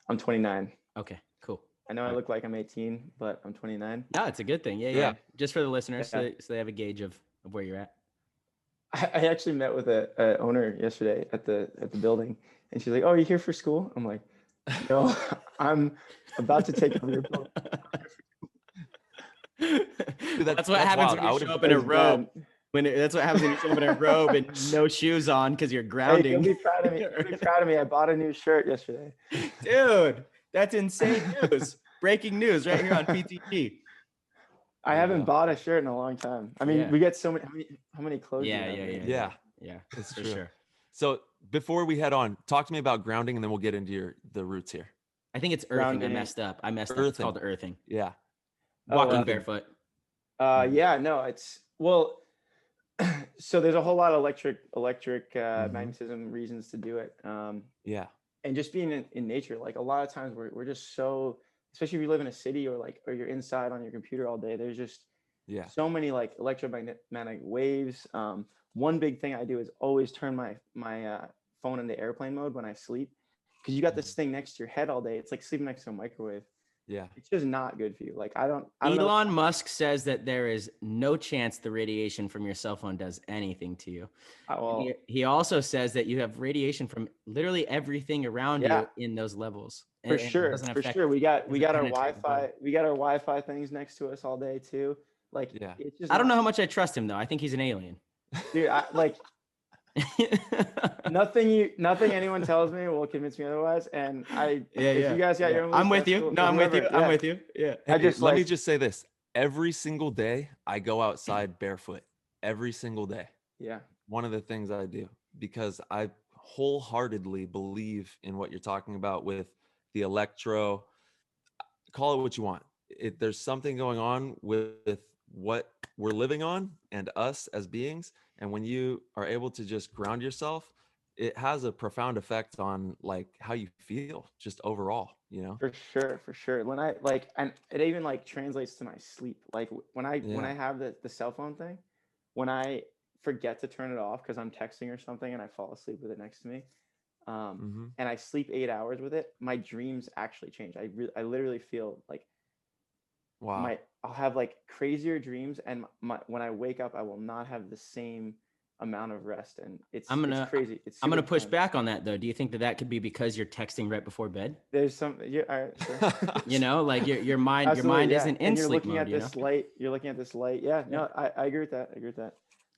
I'm 29. Okay, cool. I know I look like I'm 18, but I'm 29. No, it's a good thing. Yeah. Just for the listeners, so they have a gauge of where you're at. I actually met with a owner yesterday at the building, and she's like, "Oh, are you here for school?" I'm like, "No, I'm about to take over your building." Dude, that's what happens when you show up in a robe. That's what happens when you show up in a robe and no shoes on because you're grounding. Hey, you'll be proud of me. You'll be proud of me. I bought a new shirt yesterday. Dude, that's insane news. Breaking news right here on PTG. I haven't bought a shirt in a long time. I mean, we get so many. How many clothes? Yeah. That's for sure. So before we head on, talk to me about grounding, and then we'll get into the roots here. I think it's earthing. Grounding. I messed up. Earthing. It's called earthing. Yeah. Walking barefoot. It's so there's a whole lot of electric magnetism reasons to do it. And just being in nature, like a lot of times we're just so, especially if you live in a city or you're inside on your computer all day, there's just so many like electromagnetic waves. One big thing I do is always turn my phone into airplane mode when I sleep, because you got this thing next to your head all day. It's like sleeping next to a microwave. Yeah. It's just not good for you. Like I don't Elon know. Musk says that there is no chance the radiation from your cell phone does anything to you. He also says that you have radiation from literally everything around you in those levels. For sure. We got our Wi-Fi things next to us all day too. Like, it's just I don't know how much I trust him though. I think he's an alien. Dude, nothing anyone tells me will convince me otherwise. And if you guys got your own, I'm with you. No, I'm with you. I'm with you. Yeah. Let me just say this. Every single day I go outside barefoot. Every single day. Yeah. One of the things I do, because I wholeheartedly believe in what you're talking about with the electro, call it what you want. There's something going on with what we're living on and us as beings. And when you are able to just ground yourself, it has a profound effect on like how you feel just overall, you know? For sure. When I and it even like translates to my sleep. Like when I have the cell phone thing, when I forget to turn it off because I'm texting or something and I fall asleep with it next to me, and I sleep 8 hours with it, my dreams actually change. I literally feel like, wow, I'll have like crazier dreams, and when I wake up, I will not have the same amount of rest, and it's crazy. I'm gonna push back on that though. Do you think that could be because you're texting right before bed? There's some, yeah, all right, sure. You know, like your mind isn't in sleep mode. You're looking at this light. Yeah, no, I agree with that.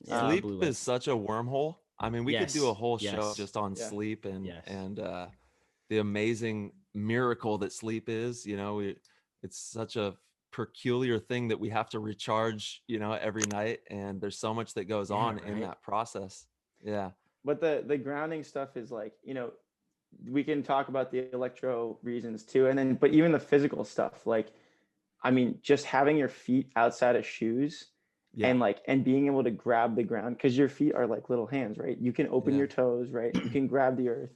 Sleep is such a wormhole. I mean, we could do a whole show just on sleep and the amazing miracle that sleep is. You know, it's such a peculiar thing that we have to recharge, you know, every night, and there's so much that goes on in that process. Yeah. But the grounding stuff is like, you know, we can talk about the electro reasons too, and then but even the physical stuff, like, I mean, just having your feet outside of shoes and being able to grab the ground, because your feet are like little hands, right? You can open your toes, right? You can grab the earth,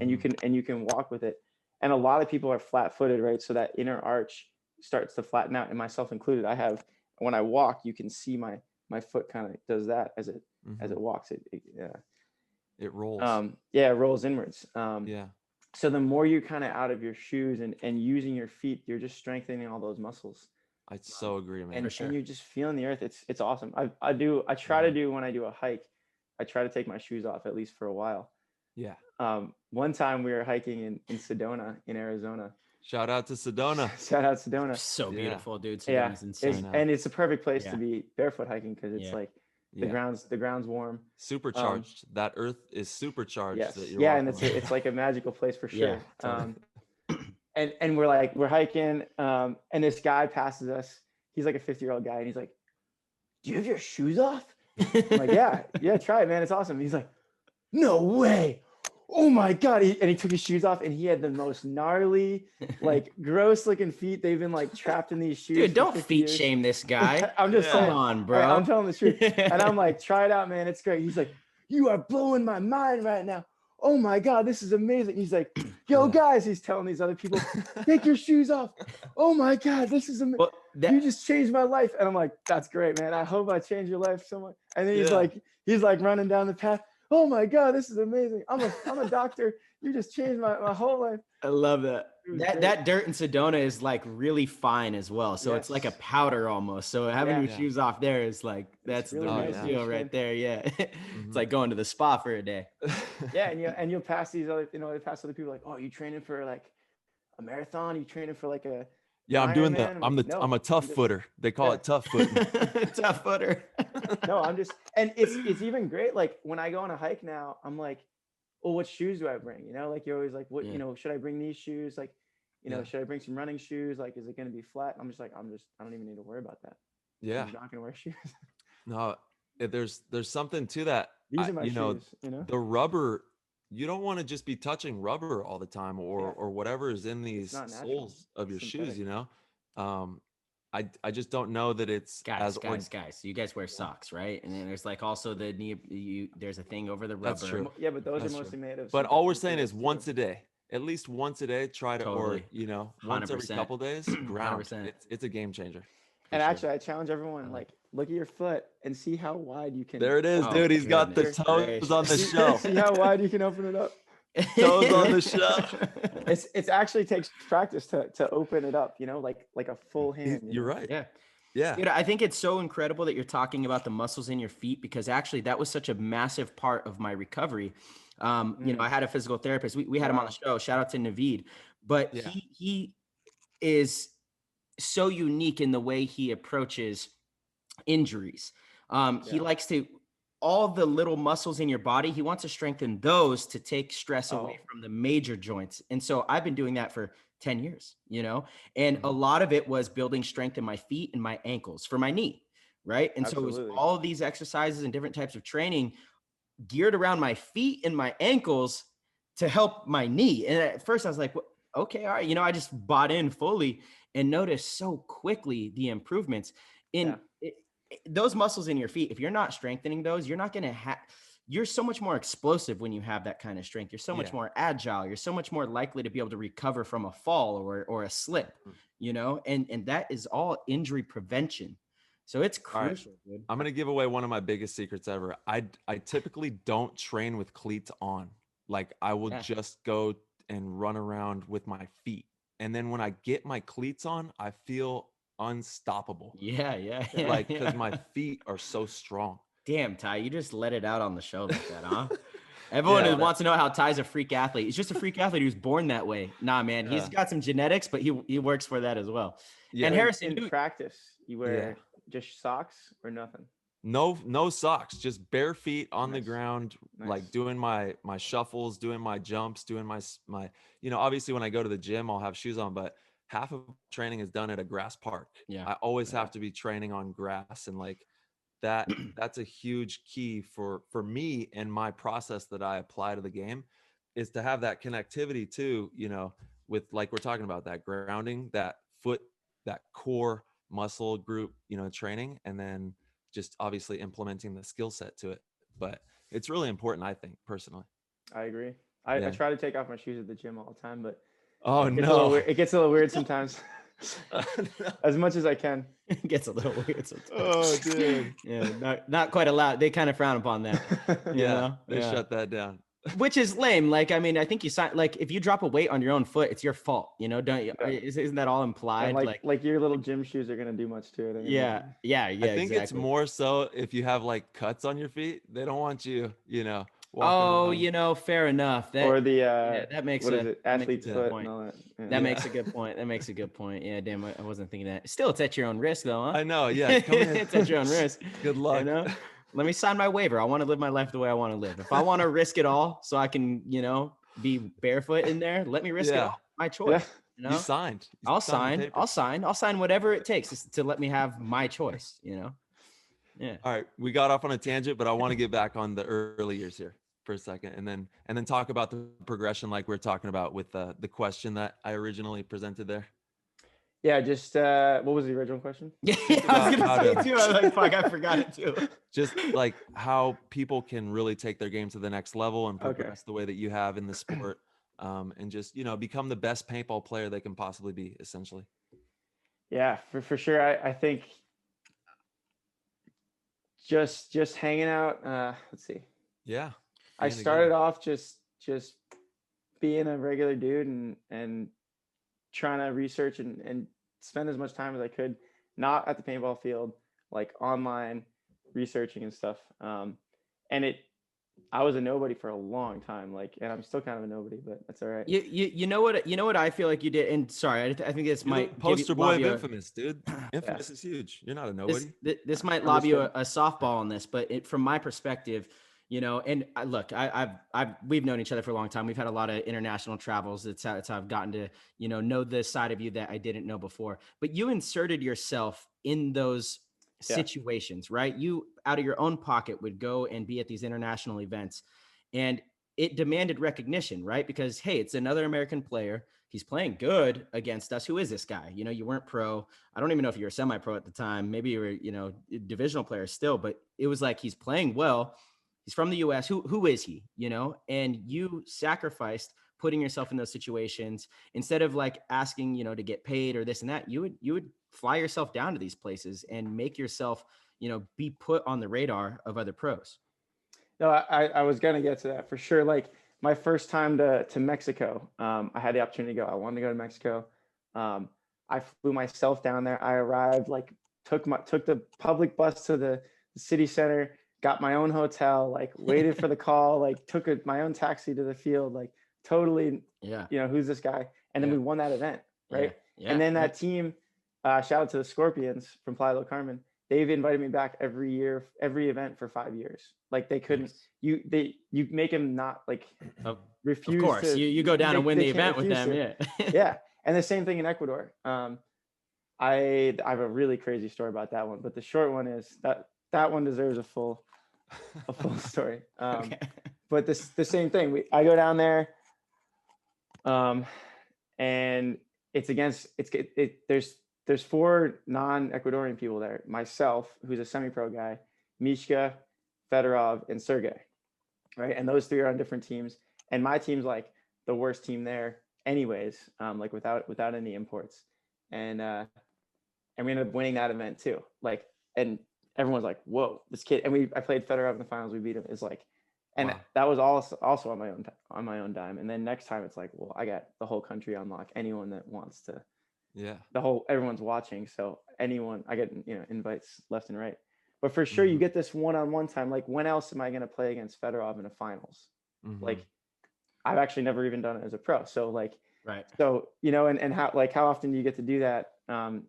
and you can walk with it. And a lot of people are flat-footed, right? So that inner arch starts to flatten out, and myself included. When I walk, you can see my foot kind of does that as it walks. It rolls. It rolls inwards. So the more you're kind of out of your shoes and using your feet, you're just strengthening all those muscles. I so agree, man. And you're just feeling the earth. It's awesome. I try to do, when I do a hike, I try to take my shoes off at least for a while. Yeah. One time we were hiking in Sedona in Arizona. Shout out to Sedona. So beautiful, dude. Sedona's insane. And it's a perfect place to be barefoot hiking, because it's like the ground's warm. Supercharged. That earth is supercharged. Yes. That you're and it's like a magical place for sure. Totally. And we're hiking, and this guy passes us. He's like a 50-year-old guy, and he's like, "Do you have your shoes off?" I'm like, yeah, try it, man. It's awesome. He's like, "No way. Oh my God." And he took his shoes off, and he had the most gnarly, like gross looking feet. They've been like trapped in these shoes. Dude, don't feet shame this guy. I'm just saying. Come on, bro. I'm telling the truth. And I'm like, try it out, man. It's great. He's like, "You are blowing my mind right now. Oh my God, this is amazing." He's like, "Yo, guys," he's telling these other people, "take your shoes off. Oh my God, this is amazing. You just changed my life." And I'm like, "That's great, man. I hope I changed your life so much." And then he's like running down the path. "Oh my God, this is amazing. I'm a doctor. You just changed my whole life." I love that. That dirt in Sedona is like really fine as well. So it's like a powder almost. So having your shoes off there is like, that's really the real deal right there. Yeah. It's like going to the spa for a day. And you'll pass these other, other people like, "Oh, you training for like a marathon? You training for like a..." Yeah, I'm doing I'm a tough footer. They call it tough footing. Tough footer. No, and it's even great. Like when I go on a hike now, I'm like, "Well, what shoes do I bring?" You know, like you're always like, "What, should I bring these shoes? Like, should I bring some running shoes? Like, is it going to be flat?" I'm just like, I don't even need to worry about that. Yeah. I'm not going to wear shoes. No, there's something to that. These are my shoes, the rubber, you don't want to just be touching rubber all the time or whatever is in these soles of your shoes, I just don't know that it's guys. You guys wear socks, right? And then there's like also the knee. There's a thing over the rubber. That's true. Yeah, but those are mostly made of. But all we're saying is once a day, at least once a day, try to, or once every 100%. couple days, ground. It's a game changer. And actually, I challenge everyone, like look at your foot and see how wide you can. There it is, dude. He's got the toes on the shelf. See how wide you can open it up. Toes on the shelf. It's actually takes practice to open it up, like a full hand. You're right. Yeah. Yeah. Dude, I think it's so incredible that you're talking about the muscles in your feet, because actually that was such a massive part of my recovery. I had a physical therapist. We had him on the show. Shout out to Naveed. But he is so unique in the way he approaches injuries. He likes to, all the little muscles in your body, he wants to strengthen those to take stress away from the major joints. And so I've been doing that for 10 years, and a lot of it was building strength in my feet and my ankles for my knee. Right. And Absolutely. so it was all of these exercises and different types of training geared around my feet and my ankles to help my knee. And at first I was like, well, okay, all right. I just bought in fully and noticed so quickly the improvements in those muscles in your feet. If you're not strengthening those, you're not going to have, you're so much more explosive when you have that kind of strength. You're so much more agile. You're so much more likely to be able to recover from a fall or a slip, and that is all injury prevention. So it's crucial, dude. I'm going to give away one of my biggest secrets ever. I typically don't train with cleats on. Like I will just go and run around with my feet. And then when I get my cleats on, I feel unstoppable. Yeah. Like, because my feet are so strong. Damn, Ty, you just let it out on the show like that, huh? Everyone wants to know how Ty's a freak athlete. He's just a freak athlete who's born that way. Nah, man, he's got some genetics, but he works for that as well. Yeah. And Harrison, in practice, you wear just socks or nothing? No socks, just bare feet on the ground, like doing my shuffles, doing my jumps, doing my obviously when I go to the gym, I'll have shoes on, but half of training is done at a grass park. Yeah. I always have to be training on grass, and like that's a huge key for me and my process that I apply to the game, is to have that connectivity too, with, like we're talking about, that grounding, that foot, that core muscle group, training, and then just obviously implementing the skill set to it. But it's really important, I think, personally. I agree. I try to take off my shoes at the gym all the time, but it gets a little weird sometimes. As much as I can. It gets a little weird sometimes. Oh, dude. Yeah, not quite allowed. They kind of frown upon that. They shut that down. Which is lame. Like, I mean, I think if you drop a weight on your own foot, it's your fault. Don't you? Isn't that all implied? And like your little gym shoes are gonna do much to it. Anyway. Yeah. I think it's more so if you have like cuts on your feet, they don't want you, around. Fair enough. That makes athlete's foot. Point. And all that. That makes a good point. That makes a good point. Yeah, damn, I wasn't thinking that. Still, it's at your own risk, though, huh? I know. Yeah, come here. It's at your own risk. Good luck. Let me sign my waiver. I want to live my life the way I want to live. If I want to risk it all so I can, be barefoot in there, let me risk it all. My choice. You signed. I'll sign whatever it takes to let me have my choice, Yeah. All right. We got off on a tangent, but I want to get back on the early years here for a second, and then talk about the progression like we're talking about with the question that I originally presented there. Yeah, just what was the original question? Yeah, I was gonna say too. I was like, fuck, I forgot it too. Just like how people can really take their game to the next level and progress the way that you have in the sport, and just become the best paintball player they can possibly be, essentially. Yeah, for sure. I think just hanging out. Let's see. Yeah, I started off just being a regular dude and trying to research and spend as much time as I could, not at the paintball field, like online researching and stuff. I was a nobody for a long time, and I'm still kind of a nobody, but that's all right. You know what I feel like you did, and sorry, I think this might poster boy of Infamous, dude. Infamous is huge. You're not a nobody. This might lob you a softball on this, but from my perspective, and we've known each other for a long time. We've had a lot of international travels. It's how I've gotten to, know this side of you that I didn't know before. But you inserted yourself in those situations, right? You, out of your own pocket, would go and be at these international events, and it demanded recognition, right? Because, hey, it's another American player. He's playing good against us. Who is this guy? You weren't pro. I don't even know if you were semi-pro at the time. Maybe you were, divisional player still, but it was like, he's playing well. He's from the US. Who is he? And you sacrificed putting yourself in those situations instead of like asking, to get paid or this and that. You would fly yourself down to these places and make yourself, be put on the radar of other pros? No, I was going to get to that for sure. Like my first time to Mexico, I had the opportunity to go. I wanted to go to Mexico. I flew myself down there. I arrived, like took the public bus to the city center, got my own hotel, like waited for the call, like took my own taxi to the field, like totally, who's this guy? And then we won that event, right? And then that team, shout out to the Scorpions from Playa del Carmen. They've invited me back every year, every event for 5 years. Like they couldn't, you make them not like refuse. Of course, you go down and win the event with them. Yeah. Yeah. And the same thing in Ecuador. I have a really crazy story about that one, but the short one is that one deserves a full story. Okay. But the same thing. I go down there, and there's 4 non-Ecuadorian people there. Myself, who's a semi-pro guy, Mishka, Fedorov, and Sergey, right? And those 3 are on different teams. And my team's like the worst team there anyways, like without any imports. And we ended up winning that event too. Like, and everyone's like, whoa, this kid. And I played Fedorov in the finals. We beat him. It's like, and wow. That was also on my own dime. And then next time it's like, well, I got the whole country on lock. Anyone that wants to, everyone's watching. So anyone, I get, invites left and right. But for sure, you get this one-on-one time. Like, when else am I going to play against Fedorov in a finals? Like, I've actually never even done it as a pro. So like, right. So, and how often do you get to do that? In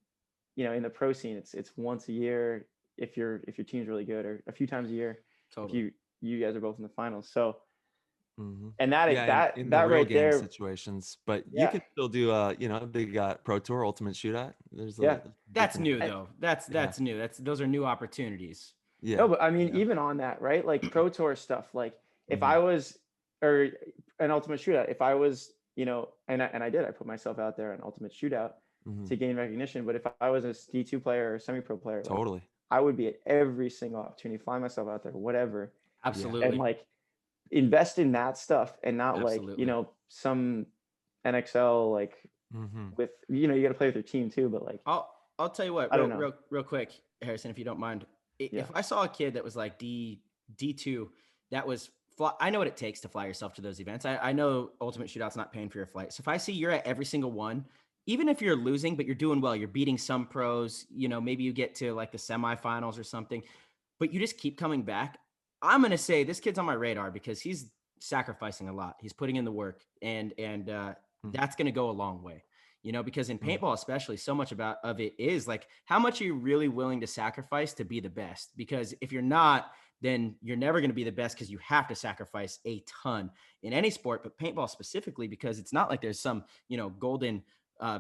the pro scene, it's once a year if your team's really good, or a few times a year. Totally. If you guys are both in the finals. So, and that in that the right game there situations, but you can still do they got Pro Tour Ultimate Shootout. There's that's new though. That's new. Those are new opportunities. Yeah. No, but I mean, even on that, right? Like Pro Tour stuff, like if I was, or an Ultimate Shootout, if I was, and I put myself out there in Ultimate Shootout to gain recognition. But if I was a D2 player or semi-pro player, totally, like, I would be at every single opportunity, fly myself out there, whatever. Absolutely. And like invest in that stuff, and not like, some NXL, like with, you got to play with your team too. But like, I'll tell you what, real quick, Harrison, if you don't mind, if I saw a kid that was like D2, that was, I know what it takes to fly yourself to those events. I know Ultimate Shootout's not paying for your flight. So if I see you're at every single one, even if you're losing, but you're doing well, you're beating some pros, maybe you get to like the semifinals or something, but you just keep coming back. I'm going to say this kid's on my radar because he's sacrificing a lot. He's putting in the work, and that's going to go a long way, because in paintball, especially, so much of it is like, how much are you really willing to sacrifice to be the best? Because if you're not, then you're never going to be the best, because you have to sacrifice a ton in any sport, but paintball specifically, because it's not like there's some, golden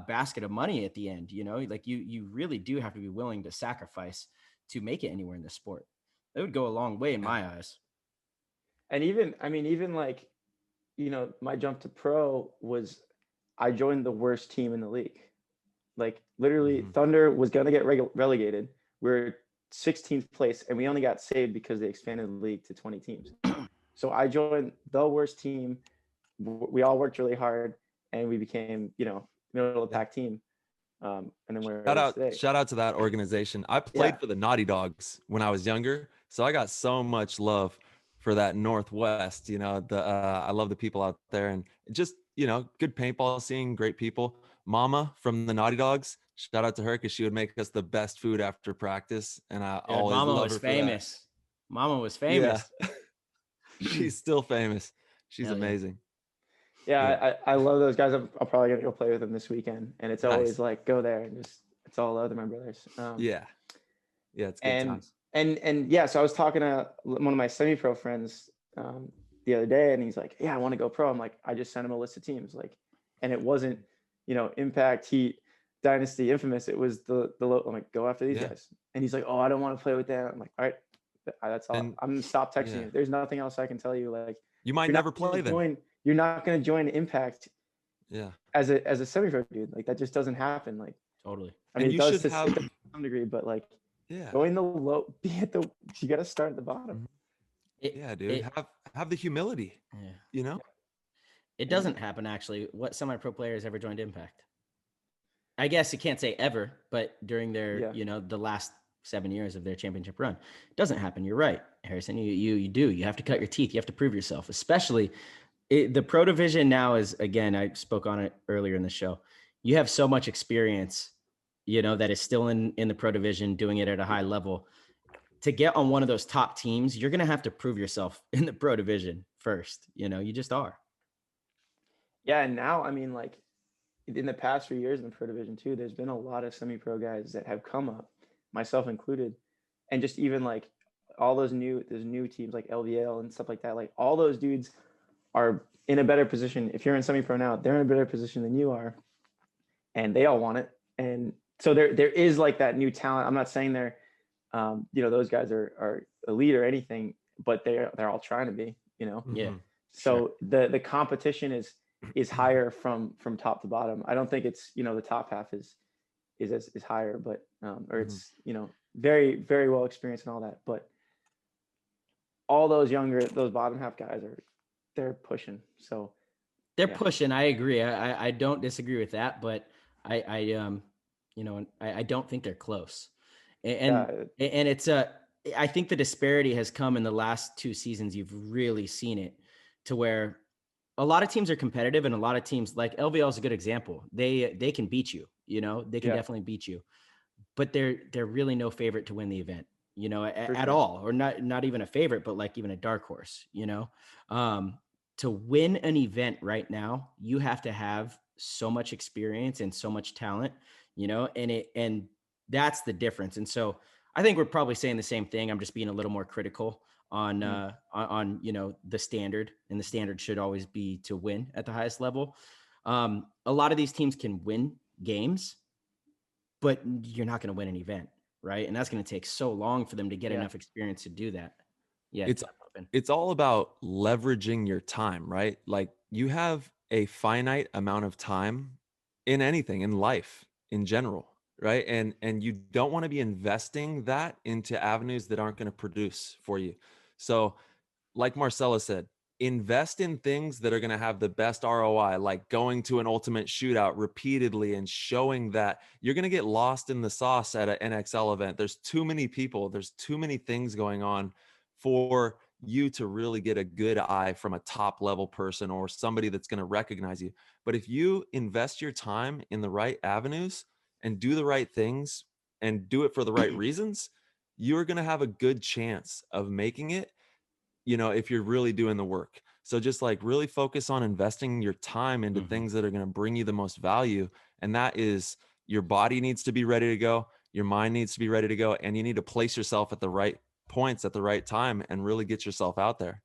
basket of money at the end, like you really do have to be willing to sacrifice to make it anywhere in the sport. It would go a long way in my eyes. And even like, my jump to pro was, I joined the worst team in the league. Like literally Thunder was going to get relegated. We're 16th place, and we only got saved because they expanded the league to 20 teams. So I joined the worst team. We all worked really hard, and we became, middle of the pack team. And then we're shout out to that organization. I played for the Naughty Dogs when I was younger, so I got so much love for that Northwest. I love the people out there, and just good paintball scene, great people. Mama from the Naughty Dogs, shout out to her, because she would make us the best food after practice, and I always Mama love was her famous. Mama was famous. Yeah. She's still famous. She's amazing. Yeah, I love those guys. I'm probably gonna go play with them this weekend, and it's always like, go there and just, it's all love to my brothers. It's good times. And so I was talking to one of my semi-pro friends the other day, and he's like, I want to go pro. I'm like, I just sent him a list of teams, like, and it wasn't, Impact, Heat, Dynasty, Infamous. It was the low. I'm like, go after these guys. And he's like, oh, I don't want to play with that. I'm like, all right, that's all. I'm gonna stop texting you. There's nothing else I can tell you. Like, you might never play them. You're not going to join Impact. Yeah. As a semi-pro dude, like that just doesn't happen. Like, totally. I mean, it does to some degree, but like, going the low, you got to start at the bottom. Dude, have the humility. It doesn't happen, actually. What semi-pro players ever joined Impact? I guess you can't say ever, but during their, the last 7 years of their championship run. It doesn't happen. You're right, Harrison. You have to cut your teeth. You have to prove yourself, especially the pro division now is, again, I spoke on it earlier in the show. You have so much experience, that is still in the pro division, doing it at a high level. To get on one of those top teams, you're going to have to prove yourself in the pro division first. You just are. Yeah. And now, I mean, like in the past few years in the pro division too, there's been a lot of semi-pro guys that have come up, myself included. And just even like all those new teams like LVL and stuff like that, like all those dudes are in a better position. If you're in semi-pro now, they're in a better position than you are, and they all want it. And so there is like that new talent. I'm not saying they're, those guys are elite or anything, but they're all trying to be, Yeah. So sure. The competition is higher from top to bottom. I don't think it's, the top half is higher, but or it's, very, very well experienced and all that. But all those bottom half guys they're pushing. So they're pushing. I agree. I don't disagree with that, but I don't think they're close. And it's I think the disparity has come in the last 2 seasons. You've really seen it to where a lot of teams are competitive, and a lot of teams, like LVL is a good example. They can beat you, they can definitely beat you, but they're really no favorite to win the event, at all, or not even a favorite, but like even a dark horse, to win an event right now, you have to have so much experience and so much talent, and that's the difference. And so I think we're probably saying the same thing. I'm just being a little more critical on the standard, and the standard should always be to win at the highest level. A lot of these teams can win games, but you're not going to win an event, right? And that's going to take so long for them to get enough experience to do that. Yeah, it's all about leveraging your time, right? Like you have a finite amount of time in anything, in life in general, right? And you don't want to be investing that into avenues that aren't going to produce for you. So like Marcella said, invest in things that are going to have the best ROI, like going to an ultimate shootout repeatedly and showing that you're going to get lost in the sauce at an NXL event. There's too many people, there's too many things going on for you to really get a good eye from a top level person or somebody that's going to recognize you. But if you invest your time in the right avenues and do the right things and do it for the right reasons, you're going to have a good chance of making it, if you're really doing the work. So just like really focus on investing your time into things that are going to bring you the most value. And that is, your body needs to be ready to go. Your mind needs to be ready to go. And you need to place yourself at the right points at the right time and really get yourself out there,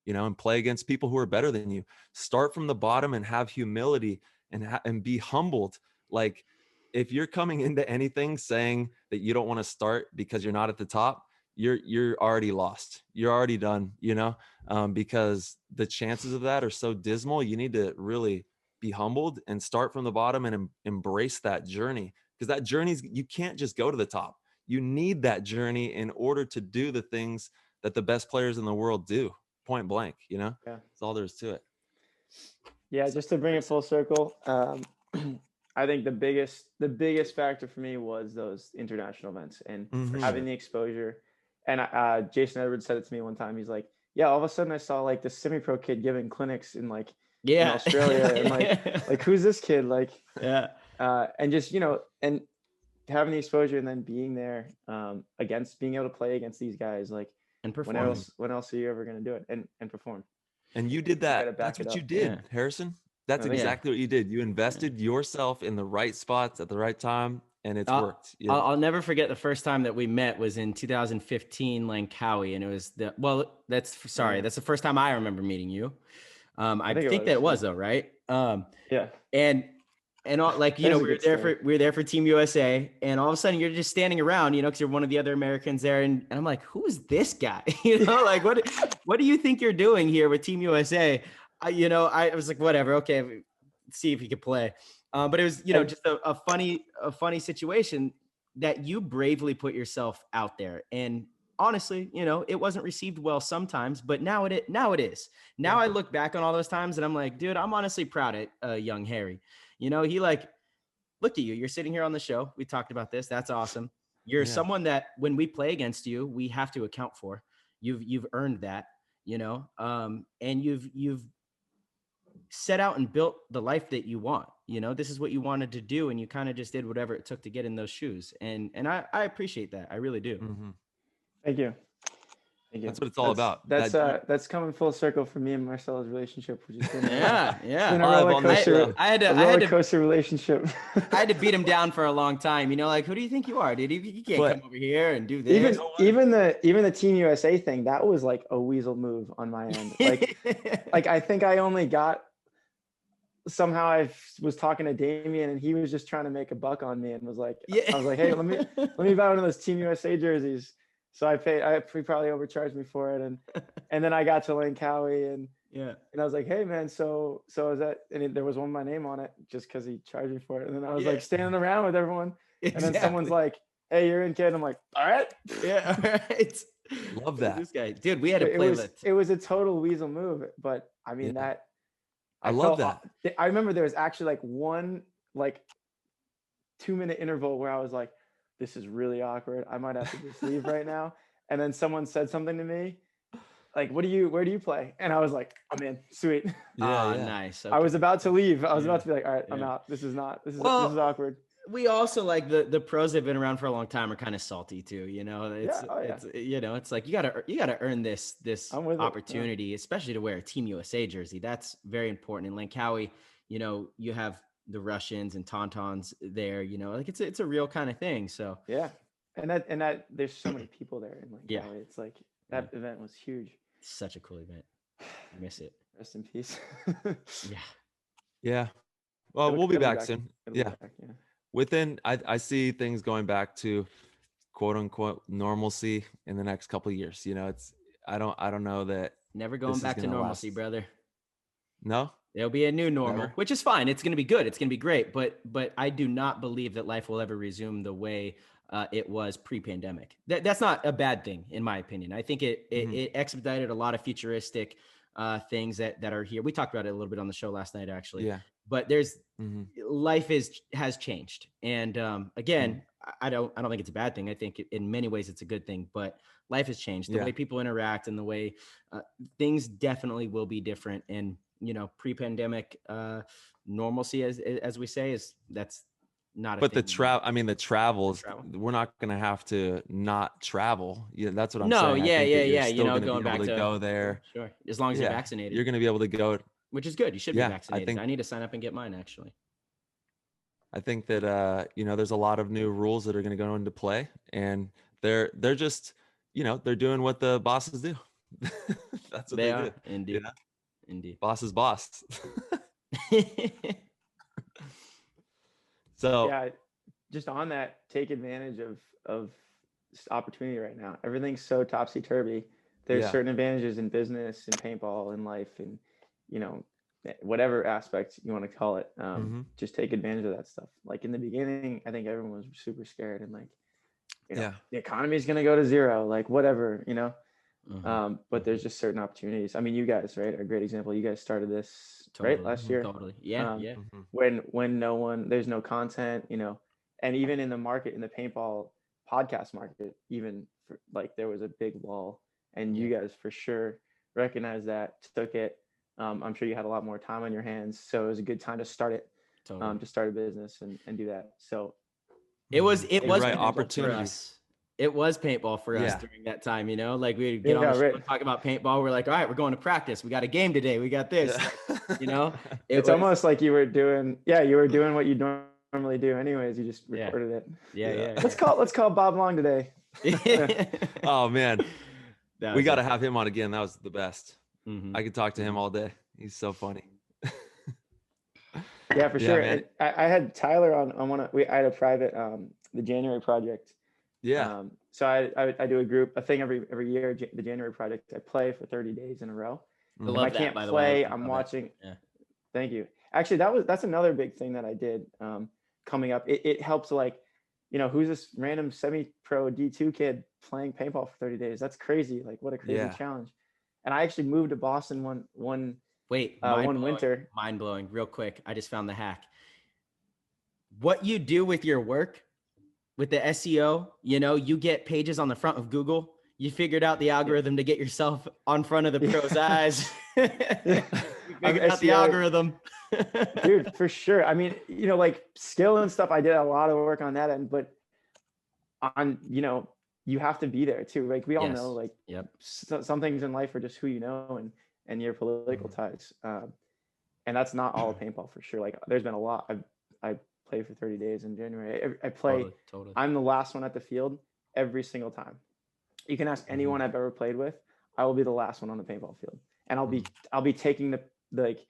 and play against people who are better than you. Start from the bottom and have humility and be humbled. Like if you're coming into anything saying that you don't want to start because you're not at the top, you're already lost. You're already done, because the chances of that are so dismal. You need to really be humbled and start from the bottom and embrace that journey, because that journey's, you can't just go to the top. You need that journey in order to do the things that the best players in the world do, point blank, That's all there is to it. Yeah. Just to bring it full circle. I think the biggest factor for me was those international events and having the exposure. And Jason Edwards said it to me one time. He's like, yeah, all of a sudden I saw like this semi-pro kid giving clinics in like in Australia. And like, who's this kid? Like, and just, and having the exposure and then being there being able to play against these guys, like, and perform. When else are you ever going to do it and perform? And you did that. That's what you did, Harrison. That's exactly what you did. You invested yourself in the right spots at the right time, and it's worked. Yeah. I'll never forget the first time that we met was in 2015 Langkawi, and it was that's the first time I remember meeting you. I think that was though, right? And all, like, we were there for Team USA, and all of a sudden you're just standing around, because you're one of the other Americans there, and I'm like, who is this guy? Like what do you think you're doing here with Team USA? I was like, whatever, okay, see if he could play. But it was, just a funny situation that you bravely put yourself out there. And honestly, it wasn't received well sometimes, but now it is. Now I look back on all those times and I'm like, dude, I'm honestly proud of young Harry. He like, look at you. You're sitting here on the show. We talked about this. That's awesome. You're someone that when we play against you, we have to account for. You've earned that, and you've set out and built the life that you want. This is what you wanted to do, and you kind of just did whatever it took to get in those shoes. And I appreciate that. I really do. Mm-hmm. Thank you. That's what it's all about. That's coming full circle for me and Marcelo's relationship, which has been it's been a roller coaster. I had a roller coaster relationship. I had to beat him down for a long time. Like, who do you think you are, dude? You can't come over here and do this. Even the Team USA thing, that was like a weasel move on my end. Like I think I only got. Somehow I was talking to Damien and he was just trying to make a buck on me and was like, I was like, hey, let me buy one of those Team USA jerseys. So he probably overcharged me for it. And then I got to Langkawi and I was like, hey man, so is that, and there was one of my name on it just cause he charged me for it. And then I was like standing around with everyone. Exactly. And then someone's like, hey, you're in, kid. I'm like, all right. Yeah. All right. Love that. This guy, dude, we had a playlist. It was a total weasel move, but I mean that, I love that. I remember there was actually like one 2-minute interval where I was like, this is really awkward. I might have to just leave right now. And then someone said something to me like, where do you play? And I was like, I'm in. Sweet. Yeah. Nice. Okay. I was about to leave. I was about to be like, all right, I'm out. This is awkward. We also like the pros that have been around for a long time are kind of salty too. It's like you gotta earn this opportunity, especially to wear a Team USA jersey. That's very important. In Langkawi, you have the Russians and Tauntauns there. It's a real kind of thing. So yeah, and that there's so many people there in Langkawi. Yeah. It's like that event was huge. Such a cool event. I miss it. Rest in peace. Yeah. Well, we'll be back soon. Yeah. I see things going back to quote unquote normalcy in the next couple of years. I don't know that never going back to normalcy, brother. No, there'll be a new normal, which is fine. It's going to be good. It's going to be great. But I do not believe that life will ever resume the way it was pre-pandemic. That's not a bad thing, in my opinion. I think it expedited a lot of futuristic things that are here. We talked about it a little bit on the show last night, actually. Yeah. But there's life has changed, and again, I don't think it's a bad thing. I think in many ways it's a good thing. But life has changed. The way people interact and the way things definitely will be different. And pre-pandemic normalcy, as we say, that's not. But the travels, we're not going to have to not travel. Yeah, that's what I'm saying. Yeah. Going back to go there. Sure, as long as you're vaccinated, you're going to be able to go. Which is good. You should be vaccinated. I need to sign up and get mine, actually. I think that there's a lot of new rules that are going to go into play, and they're just they're doing what the bosses do. That's what they do. Indeed. Indeed. Boss is boss. So yeah, just on that, take advantage of this opportunity right now. Everything's so topsy-turvy. There's certain advantages in business and paintball and life and whatever aspect you want to call it. Just take advantage of that stuff. Like in the beginning, I think everyone was super scared and the economy is going to go to zero, like whatever, but there's just certain opportunities. I mean, you guys, right, are a great example. You guys started this right last year. Totally. Yeah. When there's no content, and even in the market, in the paintball podcast market, even there was a big lull, and you guys for sure recognized that, took it. I'm sure you had a lot more time on your hands, so it was a good time to start it, to start a business and do that. So it was right opportunity. It was paintball for us during that time, like we'd get on the show and talk about paintball. We're like, all right, we're going to practice. We got a game today. We got this, It's almost like you were doing what you normally do anyways. You just recorded it. Yeah. Let's call Bob Long today. Oh man. We got to have him on again. That was the best. I could talk to him all day. He's so funny. Yeah, for sure. And I had Tyler on I had a private, the January project. Yeah. So I do a thing every year, the January project. I play for 30 days in a row. If I can't play, I'm watching. Yeah. Thank you. Actually, that's another big thing that I did coming up. It helps who's this random semi-pro D2 kid playing paintball for 30 days? That's crazy. Like what a crazy challenge. And I actually moved to Boston one winter. Mind blowing. Real quick, I just found the hack. What you do with your work with the SEO, you know, you get pages on the front of Google. You figured out the algorithm to get yourself on front of the pros' eyes. You figured out the algorithm. Dude, for sure. I mean, you know, like skill and stuff, I did a lot of work on that end, but on, you know, you have to be there too. Like we all know, like some things in life are just who you know and your political ties. And that's not all of paintball for sure. Like there's been a lot. I played for 30 days in January. I play, totally. I'm the last one at the field every single time. You can ask anyone I've ever played with. I will be the last one on the paintball field, and I'll be taking the like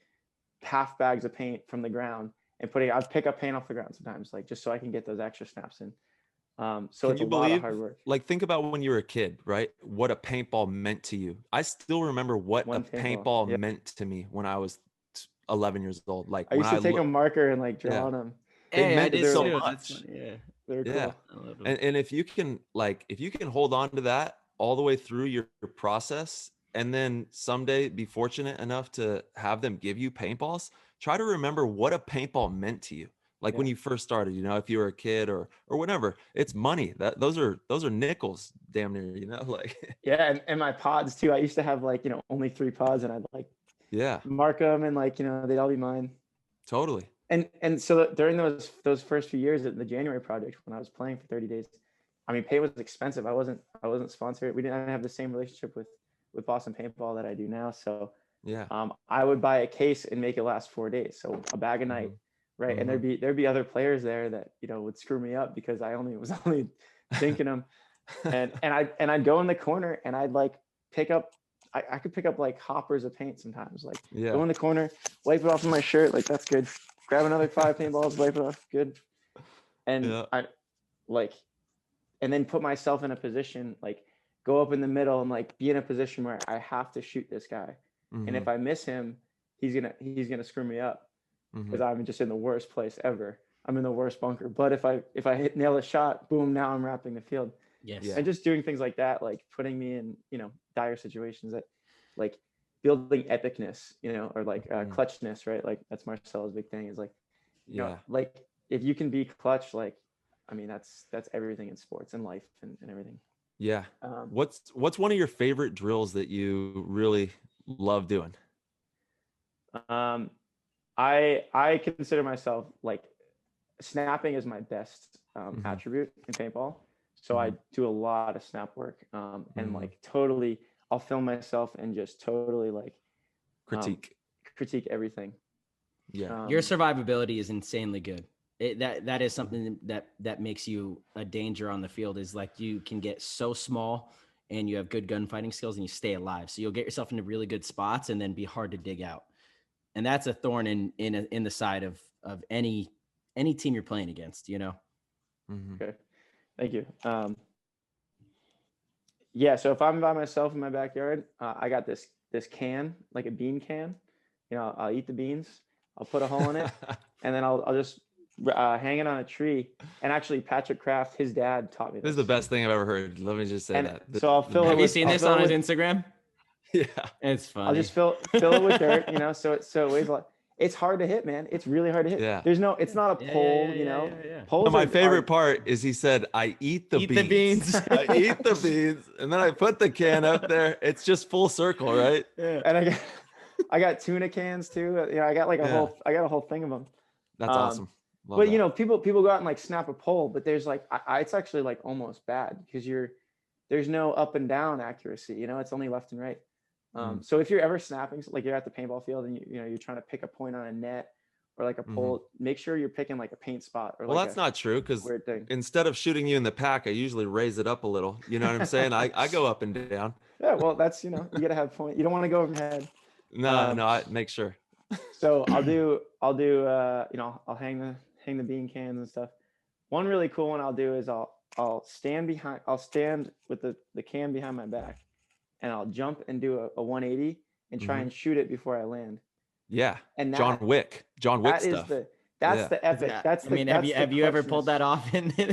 half bags of paint from the ground and I'll pick up paint off the ground sometimes, like just so I can get those extra snaps in. So it's a lot of hard work. Like think about when you were a kid, right? What a paintball meant to you. I still remember what a paintball meant to me when I was 11 years old. Like I used to take a marker and like draw on them. Hey, I did so much. They're cool. And if you can hold on to that all the way through your process, and then someday be fortunate enough to have them give you paintballs, try to remember what a paintball meant to you. Like when you first started, you know, if you were a kid or whatever, it's money. Those are nickels, damn near, you know, like. Yeah, and my pods too. I used to have like, you know, only 3 pods, and I'd like mark them, and like, you know, they'd all be mine. Totally. And so during those first few years at the January project, when I was playing for 30 days, I mean, paint was expensive. I wasn't sponsored. I didn't have the same relationship with Boston Paintball that I do now. So I would buy a case and make it last 4 days. So a bag a night, right? And there'd be other players there that, you know, would screw me up because I was only thinking them. and I'd go in the corner and I'd like pick up. I could pick up like hoppers of paint sometimes. Like go in the corner, wipe it off of my shirt. Like that's good. Grab another 5 paintballs, wipe it off. Good. And and then put myself in a position, like go up in the middle and like be in a position where I have to shoot this guy. And if I miss him, he's gonna screw me up because I'm just in the worst place ever. I'm in the worst bunker. But if I nail a shot, boom, now I'm wrapping the field. Yes. And just doing things like that, like putting me in, you know, dire situations, that like building epicness, you know, or like clutchness, right? Like that's Marcelo's big thing, is like, you know, like if you can be clutch, like, I mean, that's everything in sports and life and everything. Yeah. What's one of your favorite drills that you really love doing? I consider myself like snapping is my best attribute in paintball. So I do a lot of snap work and like totally, I'll film myself and just totally like critique everything. Yeah. Your survivability is insanely good. That is something that makes you a danger on the field, is like you can get so small and you have good gunfighting skills and you stay alive. So you'll get yourself into really good spots and then be hard to dig out. And that's a thorn in the side of any team you're playing against, you know? Okay. Thank you. Yeah. So if I'm by myself in my backyard, I got this can, like a bean can, you know, I'll eat the beans, I'll put a hole in it, and then I'll just hang it on a tree. And actually Patrick Kraft, his dad taught me this. This is the best thing I've ever heard. Let me just say that. So I'll fill it. Have you seen this on his Instagram? Yeah. It's funny. I'll just fill it with dirt, you know, so it weighs a lot. It's hard to hit, man. It's really hard to hit. Yeah. it's not a pole, you know. Poles my favorite part is he said, I eat the beans. I eat the beans. And then I put the can up there. It's just full circle, right? Yeah. And I got tuna cans too. You know, I got like a whole thing of them. That's awesome. Love that. You know, people go out and like snap a pole, but there's like, it's actually like almost bad because there's no up and down accuracy, you know, it's only left and right. So if you're ever snapping, like you're at the paintball field and you know you're trying to pick a point on a net or like a pole, make sure you're picking like a paint spot. Or that's not true, because instead of shooting you in the pack, I usually raise it up a little. You know what I'm saying? I go up and down. Yeah, well, that's, you know, you gotta have point. You don't want to go overhead. No, I make sure. So I'll do you know, I'll hang the bean cans and stuff. One really cool one I'll do is I'll stand with the can behind my back, and I'll jump and do a 180 and try and shoot it before I land. Yeah. And John Wick stuff. That's the epic. Yeah. Have you ever pulled that off in a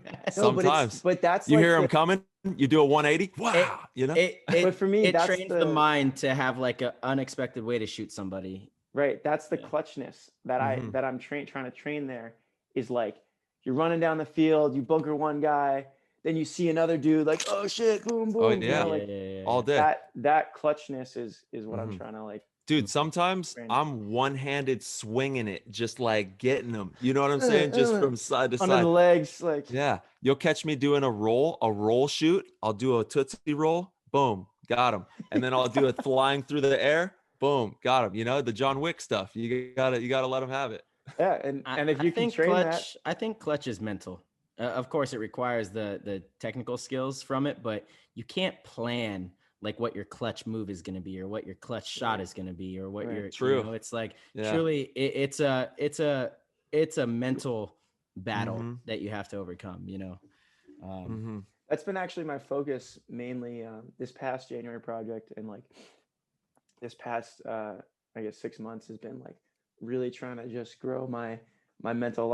match? Sometimes. But that's you hear him coming, you do a 180. Wow. You know? But for me, it trains the mind to have like an unexpected way to shoot somebody. Right. That's the clutchness that I'm trying to train there, is like you're running down the field, you bunker one guy, then you see another dude like, oh shit, boom, boom. Oh You yeah. know, like All day. That clutchness is what I'm trying to like. Dude, sometimes I'm one-handed swinging it, just like getting them. You know what I'm saying? Just from side to under side. the legs, like. Yeah, you'll catch me doing a roll shoot. I'll do a tootsie roll. Boom, got him. And then I'll do it flying through the air. Boom, got him. You know, the John Wick stuff. You gotta let him have it. Yeah, and if you can train that, I think clutch is mental. Of course, it requires the technical skills from it, but you can't plan like what your clutch move is going to be, or what your clutch shot is going to be, or what your true. You know, it's like truly, it's a mental battle that you have to overcome. You know, that's been actually my focus mainly this past January project, and like this past I guess 6 months has been like really trying to just grow my mental a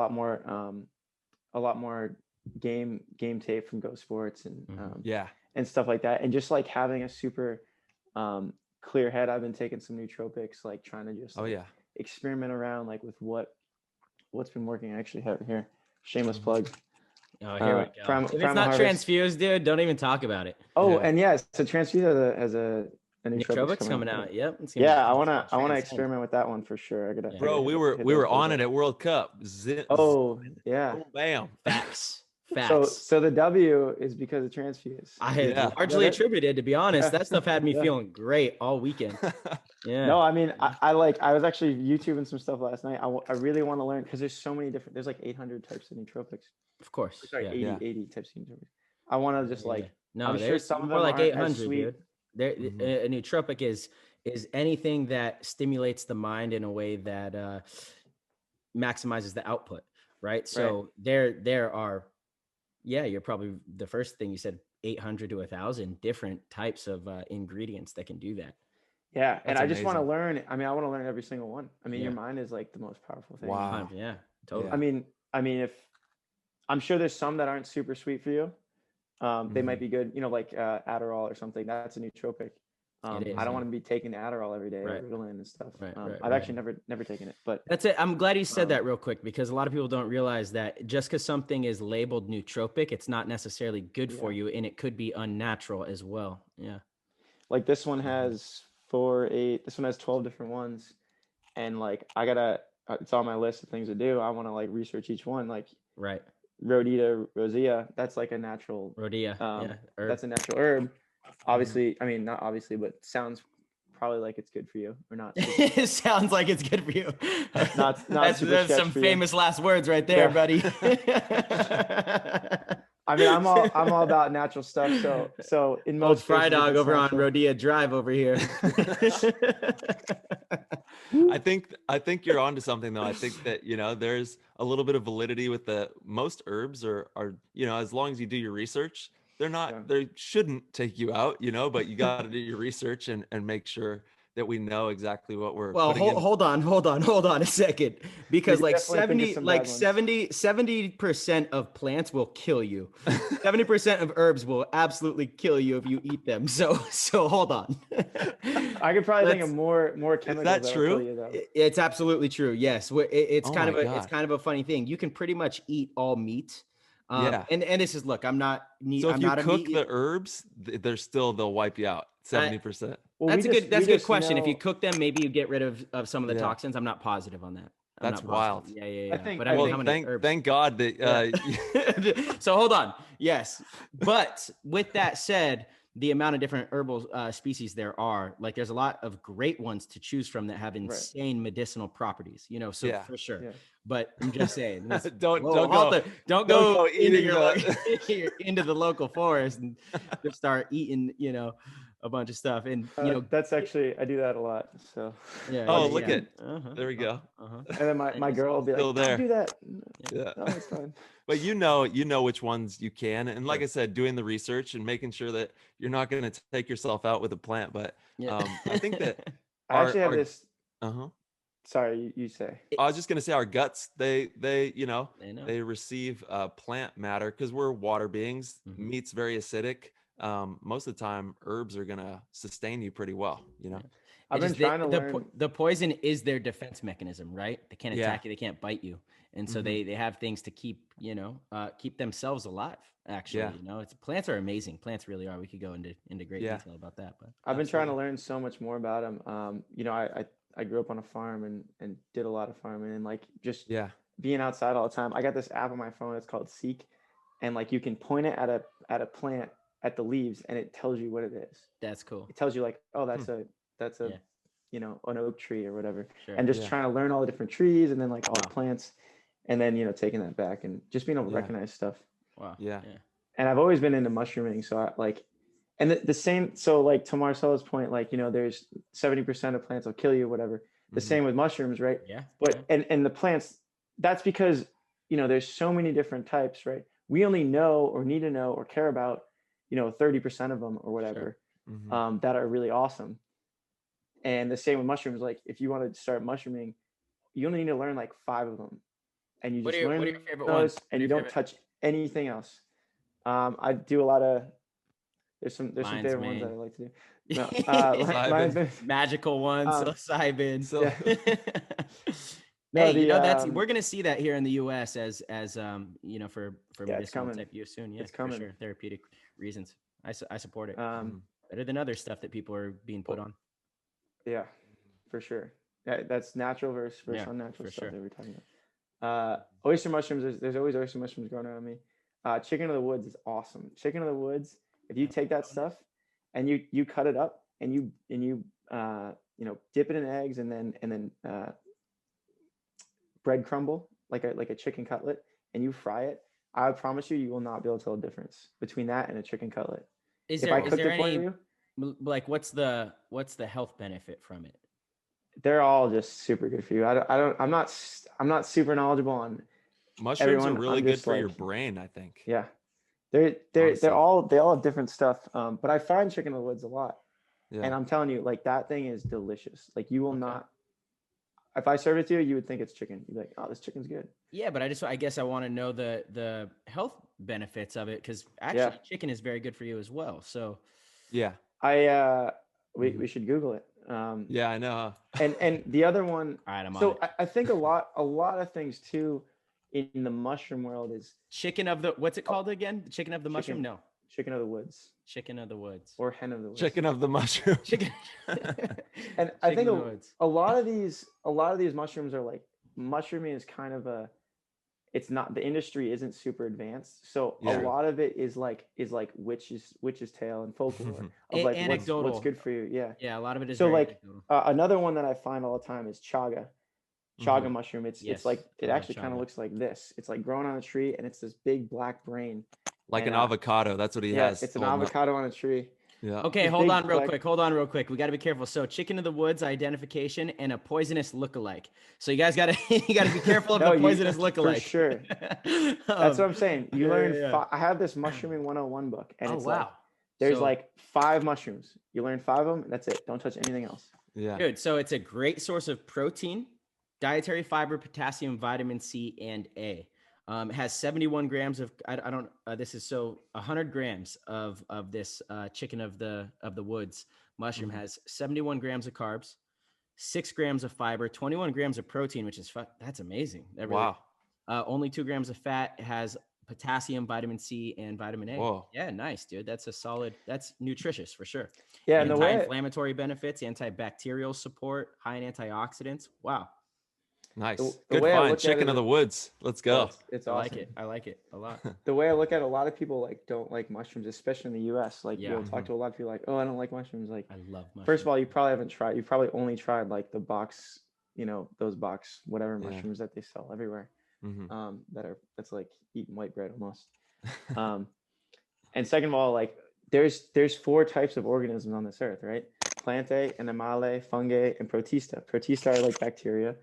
lot more game tape from Go Sports and and stuff like that, and just like having a super clear head. I've been taking some nootropics, like trying to just experiment around like with what's been working. I actually have it here, shameless plug. Oh, here we go. If it's not transfused, dude, don't even talk about it. Oh, and so transfused has a nootropics coming out. Yep. I want to experiment with that one for sure. Bro, we were on it at World Cup. Oh yeah. Boom, bam. Facts. So the W is because of transfuse. I had largely attributed, to be honest. That stuff had me feeling great all weekend. Yeah. No, I mean, I was actually YouTubing some stuff last night. I really want to learn, because there's so many different. There's like 800 types of nootropics. Of course. Sorry, 80 types of nootropics. I want to just like. No, I'm there's sure some more of them like aren't 800, dude. A nootropic is anything that stimulates the mind in a way that maximizes the output, right? So there are, you're probably the first thing you said, 800 to 1,000 different types of ingredients that can do that. Yeah, and I just want to learn. I mean, I want to learn every single one. I mean, your mind is like the most powerful thing. Wow. Yeah, totally. I mean, if I'm sure there's some that aren't super sweet for you. They might be good, you know, like Adderall or something. That's a nootropic. I don't want to be taking Adderall every day, or Ritalin and stuff. I've actually never taken it, but that's it. I'm glad you said that real quick, because a lot of people don't realize that just because something is labeled nootropic, it's not necessarily good for you, and it could be unnatural as well. Yeah. Like this one has this one has 12 different ones, and like it's on my list of things to do. I want to like research each one, like rosea, that's like a natural herb. That's a natural herb. Obviously, I mean, not obviously, but sounds probably like it's good for you, or not. It sounds like it's good for you. That's some famous last words right there, buddy. I mean, I'm all about natural stuff. So in most Frye dog over on Rodea Drive over here. I think you're onto something though. I think that, you know, there's a little bit of validity with most herbs are, you know, as long as you do your research, they shouldn't take you out, you know, but you got to do your research and make sure that we know exactly what we're hold on a second, because like 70% of plants will kill you. 70% of herbs will absolutely kill you if you eat them. So hold on. I could probably think of more chemicals. Is that true? You, though. It's absolutely true. Yes. It's kind of a funny thing. You can pretty much eat all meat. And this is, look, I'm not meat. So if you cook the herbs, they'll wipe you out 70%. Well, that's a good question. If you cook them, maybe you get rid of some of the toxins. I'm not positive on that. That's wild. Yeah. Thank God that. So hold on. Yes, but with that said, the amount of different herbal species there are, like, there's a lot of great ones to choose from that have insane medicinal properties. You know, so for sure. Yeah. But I'm just saying, don't go into the local forest and just start eating, you know, a bunch of stuff. And you know, that's actually, I do that a lot. So look at there we go. And then my girl will be like, there. Do that. Yeah, no, it's fine. But you know which ones you can, and like I said, doing the research and making sure that you're not going to take yourself out with a plant. But I think that I actually have this. Sorry, you say. I was just going to say our guts, they receive plant matter because we're water beings. Meat's very acidic. Most of the time, herbs are going to sustain you pretty well, you know? I've been trying to learn. The poison is their defense mechanism, right? They can't attack you, they can't bite you, and so they have things to keep keep themselves alive. Actually, plants are amazing. Plants really are. We could go into great detail about that, but I've been trying to learn so much more about them. I grew up on a farm and did a lot of farming and like just being outside all the time. I got this app on my phone. It's called Seek, and like you can point it at a plant at the leaves, and it tells you what it is. That's cool. It tells you like, oh, that's a an oak tree or whatever. Sure. And just trying to learn all the different trees and then like all the plants, and then taking that back and just being able to recognize stuff. Wow. Yeah. And I've always been into mushrooming, so I like, and the same. So like to Marcelo's point, like there's 70% of plants will kill you, whatever. The same with mushrooms, right? Yeah. But and the plants, that's because there's so many different types, right? We only know or need to know or care about 30% of them or whatever, that are really awesome. And the same with mushrooms. Like if you want to start mushrooming, you only need to learn like 5 of them, and you just learn what are your favorite those, ones? and you don't touch anything else. I do a lot of. There's some favorite ones that I like to do. No, magical ones, psilocybin. We're gonna see that here in the U.S. as for medicinal type use soon. Yeah, it's coming. For sure. Therapeutic reasons. I support it. Better than other stuff that people are being put on. Yeah, for sure. Yeah, that's natural versus unnatural stuff that we're talking about. Oyster mushrooms. There's always oyster mushrooms growing around me. Chicken of the woods is awesome. Chicken of the woods. If you take that stuff and you cut it up and you dip it in eggs and then bread crumble like a chicken cutlet and you fry it, I promise you will not be able to tell the difference between that and a chicken cutlet. Is there any like what's the health benefit from it? They're all just super good for you. I'm not super knowledgeable on mushrooms. Are really good for your brain, I think. Yeah. They all have different stuff. But I find chicken of the woods a lot. Yeah. And I'm telling you, like that thing is delicious. Like you will not, if I serve it to you, you would think it's chicken. You'd be like, oh, this chicken's good. Yeah, but I guess I want to know the health benefits of it, because actually chicken is very good for you as well. So yeah. We should Google it. Yeah, I know. and the other one. All right, I'm on it. I think a lot of things too in the mushroom world is chicken of the, what's it called again? The chicken of the mushroom? No. Chicken of the woods. Chicken of the woods. Or hen of the woods. Chicken of the mushroom. Chicken. And I think a lot of these mushrooms are like, mushrooming is kind of it's not, the industry isn't super advanced. So a lot of it is like witch's tale and folklore of like what's good for you. Yeah. Yeah. A lot of it is. So like another one that I find all the time is chaga. Chaga mushroom. It's like, it actually kind of looks like this. It's like growing on a tree and it's this big black brain. Like an avocado. That's what he has. It's an avocado on a tree. Yeah. Okay, hold on real quick. We got to be careful. So chicken of the woods identification and a poisonous lookalike. So you guys got to be careful of the poisonous lookalike. For sure. That's what I'm saying. You learn I have this mushrooming 101 book and it's like there's like 5 mushrooms. You learn 5 of them, that's it. Don't touch anything else. Yeah. Good. So it's a great source of protein, dietary fiber, potassium, vitamin C, and A. Has 71 grams of, this is 100 grams of this chicken of the woods mushroom has 71 grams of carbs, 6 grams of fiber, 21 grams of protein, which is that's amazing. Wow. Only 2 grams of fat. It has potassium, vitamin C, and vitamin A. Whoa. Yeah, nice, dude. That's nutritious for sure. Yeah, and anti-inflammatory benefits, antibacterial support, high in antioxidants. Wow. Nice. Good find. Chicken of the woods. Let's go. It's awesome. I like it a lot. The way I look at it, a lot of people like don't like mushrooms, especially in the US. Like you'll talk to a lot of people like, oh, I don't like mushrooms. Like, I love mushrooms. First of all, you probably haven't tried. You probably only tried like the box, those box whatever mushrooms that they sell everywhere. That's like eating white bread almost. And second of all, like there's 4 types of organisms on this earth, right? Plantae, animale, fungi, and protista. Protista are like bacteria.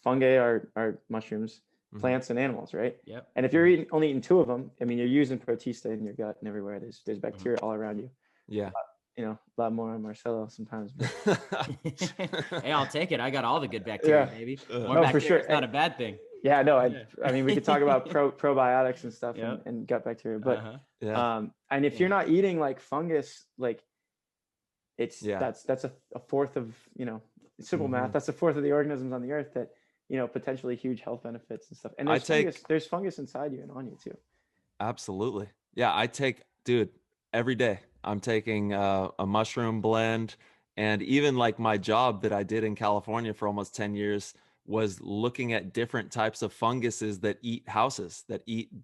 Fungi are mushrooms, plants, and animals, right? Yep. And if you're only eating 2 of them, I mean, you're using protista in your gut and everywhere. There's bacteria all around you. Yeah. A lot more on Marcelo sometimes. Hey, I'll take it. I got all the good bacteria, baby. More bacteria, for sure. It's not a bad thing. Yeah, no. I mean, we could talk about probiotics and stuff and gut bacteria, but and if you're not eating like fungus, like that's a fourth of, simple math. That's a fourth of the organisms on the earth that, potentially huge health benefits and stuff. And there's fungus inside you and on you too. Absolutely. Yeah. Dude, every day I'm taking a mushroom blend. And even like my job that I did in California for almost 10 years was looking at different types of funguses that eat houses,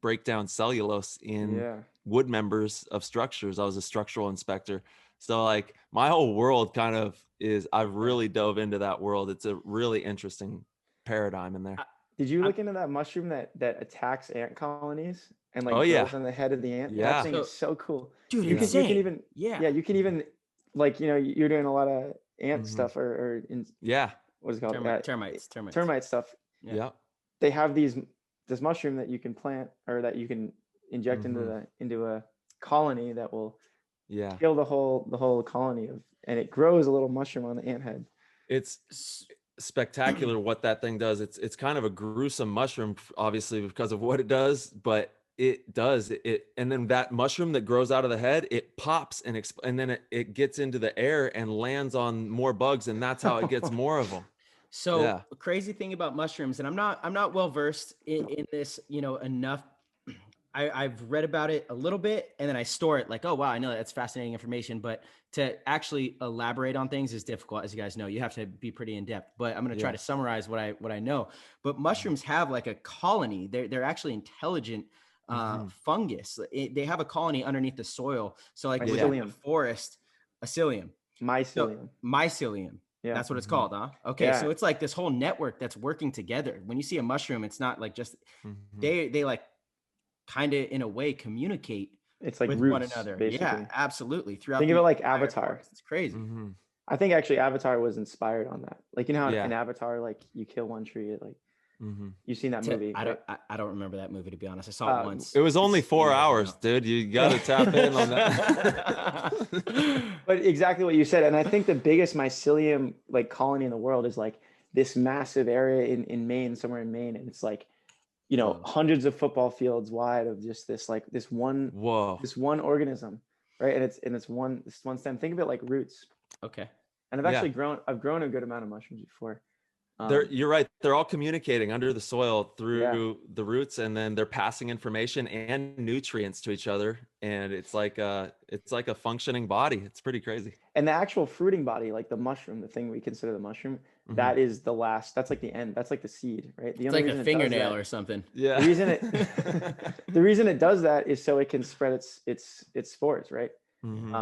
break down cellulose in wood members of structures. I was a structural inspector. So like my whole world I've really dove into that world. It's a really interesting paradigm in there. Did you look into that mushroom that attacks ant colonies and grows on the head of the ant? Yeah. That thing is so cool. Dude, you can even you can even you're doing a lot of ant stuff or what is it called? Termite stuff. Yeah. They have this mushroom that you can plant or that you can inject into a colony that will kill the whole colony and it grows a little mushroom on the ant head. It's spectacular what that thing does. It's kind of a gruesome mushroom, obviously, because of what it does, but it does it. And then that mushroom that grows out of the head, it pops and then it gets into the air and lands on more bugs, and that's how it gets more of them. So crazy thing about mushrooms, and I'm not well versed in this, enough. I've read about it a little bit, and then I store it like, oh wow, I know that's fascinating information, but to actually elaborate on things is difficult, as you guys know. You have to be pretty in depth. But I'm going to try to summarize what I know. But mushrooms have like a colony. They're actually intelligent fungus. They have a colony underneath the soil. So like within the forest, a mycelium. So, mycelium. Yeah. That's what it's called, huh? Okay. Yeah. So it's like this whole network that's working together. When you see a mushroom, it's not like just they like kind of in a way communicate. It's like with roots, one another. Basically. Yeah, absolutely. Think of it like Avatar. It's crazy. I think actually Avatar was inspired on that. Like, how in Avatar, like you kill one tree, it like you've seen that movie. I don't remember that movie, to be honest. I saw it once. It was only 4 hours, dude. You got to tap in on that. But exactly what you said. And I think the biggest mycelium like colony in the world is like this massive area in Maine, somewhere in Maine. And it's like, hundreds of football fields wide of just this one organism, right? And it's one stem. Think of it like roots. Okay. And I've grown a good amount of mushrooms before. You're right. They're all communicating under the soil through the roots, and then they're passing information and nutrients to each other. And it's like a functioning body. It's pretty crazy. And the actual fruiting body, like the mushroom, the thing we consider the mushroom, that is the last. That's like the end. That's like the seed, right? It's like a fingernail or something. Yeah. The reason it does that is so it can spread its spores, right?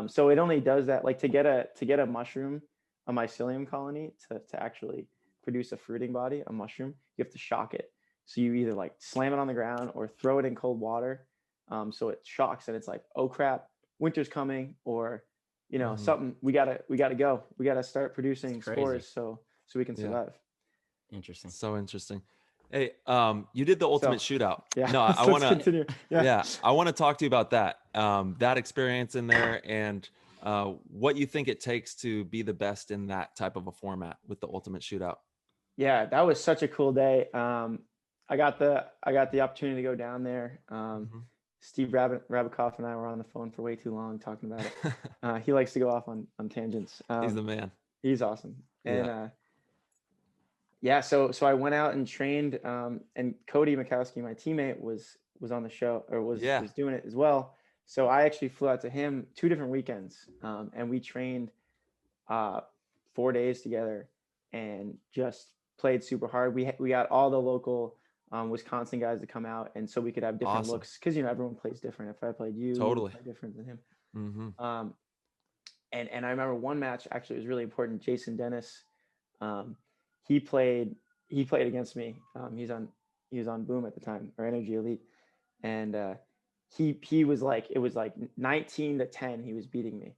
So it only does that like to get a mushroom, a mycelium colony to actually produce a fruiting body, a mushroom, you have to shock it. So you either like slam it on the ground or throw it in cold water. So it shocks and it's like, oh crap, winter's coming, or something, we gotta go. We gotta start producing spores so we can survive. Interesting. So interesting. Hey, you did the ultimate shootout. Yeah. No, I want to continue. Yeah. I want to talk to you about that experience in there, and what you think it takes to be the best in that type of a format with the ultimate shootout. Yeah, that was such a cool day. I got the opportunity to go down there. Steve Rabikoff and I were on the phone for way too long talking about it. He likes to go off on tangents. He's the man. He's awesome. And so I went out and trained, and Cody Makowski, my teammate, was on the show, or was doing it as well. So I actually flew out to him 2 different weekends, and we trained 4 days together and just played super hard. We got all the local Wisconsin guys to come out, and so we could have different looks, because everyone plays different. If I played you, totally different than him. And I remember one match actually was really important. Jason Dennis, he played against me. He was on Boom at the time, or Energy Elite, and he was like, it was like 19-10. He was beating me,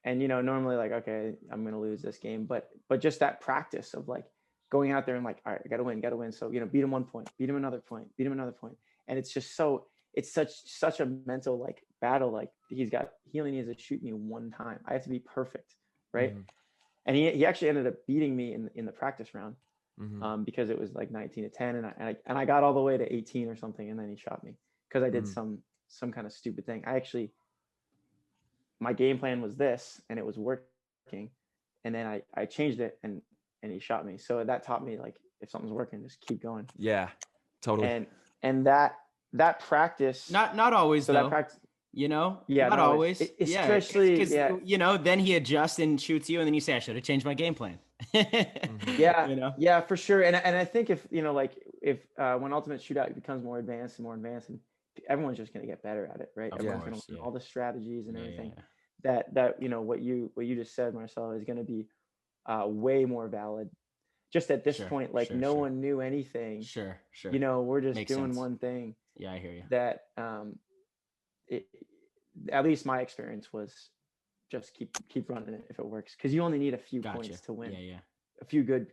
and normally like, okay, I'm gonna lose this game, but just that practice of like going out there and like, all right, I gotta win. So beat him 1 point, beat him another point, and it's just it's such a mental like battle. Like he only needs to shoot me 1 time. I have to be perfect, right? And he actually ended up beating me in the practice round, because it was like 19-10, and I got all the way to 18 or something, and then he shot me because I did some kind of stupid thing. My game plan was this, and it was working, And then I changed it and he shot me. So that taught me, like, if something's working, just keep going. Yeah, totally. And that practice, not always so though. that practice, not no, always. Especially, because then he adjusts and shoots you, and then you say, I should have changed my game plan. Yeah, for sure. And I think if when Ultimate Shootout becomes more advanced, and everyone's just going to get better at it, right? Everyone's going to learn all the strategies and everything. That what you just said, Marcelo, is going to be way more valid. Just at this point, like, no one knew anything. Sure. We're just Makes doing sense. one thing. Yeah, I hear you. That at least my experience was just keep running it if it works, because you only need a few points to win. Yeah. A few good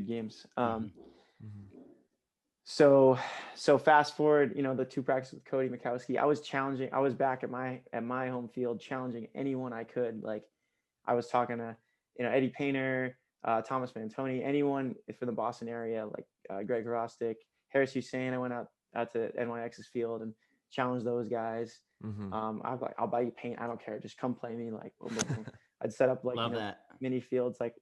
games. So fast forward, the 2 practices with Cody Mikowski, I was back at my home field challenging anyone I could. Like, I was talking to, Eddie Painter, Thomas Mantoni, anyone from the Boston area, like Greg Rostic, Harris Hussein. I went out to NYX's field and challenged those guys. I'm like, I'll buy you paint. I don't care. Just come play me. Like, boom, boom, boom. I'd set up, like, mini fields. Like,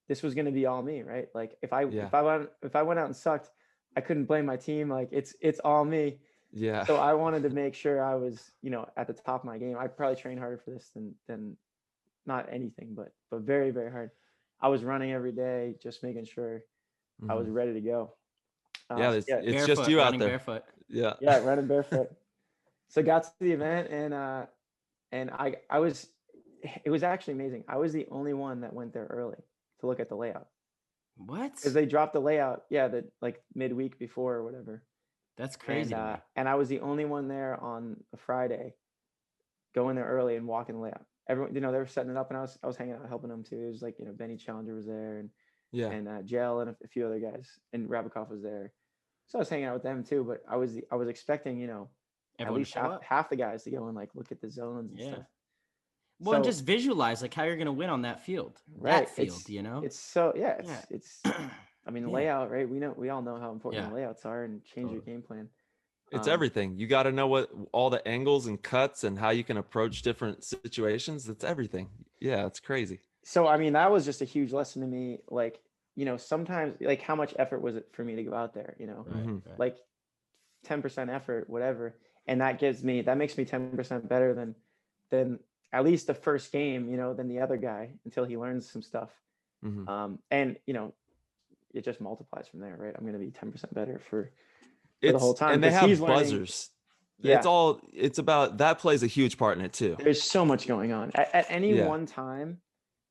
this was going to be all me, right? Like, if I went out and sucked, I couldn't blame my team. Like, it's all me. Yeah. So I wanted to make sure I was, at the top of my game. I probably trained harder for this than not anything, but very, very hard. I was running every day, just making sure I was ready to go. It's barefoot, just you out there. Barefoot. Yeah, running barefoot. So got to the event, and I was, it was actually amazing. I was the only one that went there early to look at the layout. What? Because they dropped the layout, like midweek before or whatever. That's crazy. And I was the only one there on a Friday, going there early and walking the layout. Everyone, they were setting it up, and I was hanging out helping them too. It was like, Benny Challenger was there, and Gel and a few other guys, and Rabikov was there. So I was hanging out with them too. But I was expecting, at least half the guys to go and, like, look at the zones and stuff. Well, and just visualize, like, how you're going to win on that field. Right. That field, It's so, it's I mean, layout, right? We all know how important the layouts are, and change your game plan. It's everything. You got to know what all the angles and cuts and how you can approach different situations. That's everything. Yeah, it's crazy. So, I mean, that was just a huge lesson to me. Like, sometimes, like, how much effort was it for me to go out there, Right. like 10% effort, whatever. And that makes me 10% better than at least the first game, than the other guy, until he learns some stuff. And, it just multiplies from there, right? I'm going to be 10% better for the whole time. And they have buzzers. Yeah. It's about, that plays a huge part in it too. There's so much going on at any one time.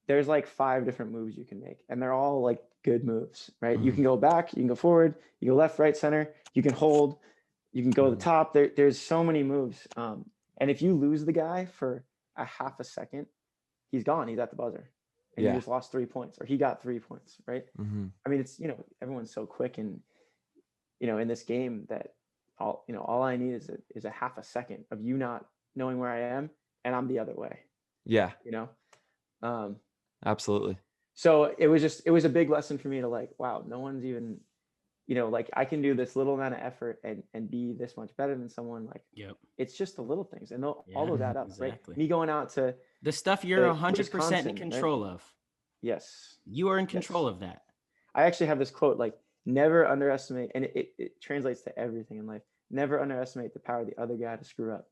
There's like 5 different moves you can make, and they're all, like, good moves, right? You can go back, you can go forward, you go left, right, center, you can hold, you can go to the top. There's so many moves. And if you lose the guy for a half a second, he's gone. He's at the buzzer, and you just lost 3 points, or he got 3 points, right? I mean, it's, everyone's so quick, and, in this game, that all I need is a half a second of you not knowing where I am, and I'm the other way. Yeah. Absolutely. So it was a big lesson for me to, like, wow, no one's even, like, I can do this little amount of effort and be this much better than someone. Like, it's just the little things, and all of that up, right? Me going out to the stuff you're 100% in control of. Yes. You are in control of that. I actually have this quote, like, never underestimate, and it translates to everything in life. Never underestimate the power of the other guy to screw up.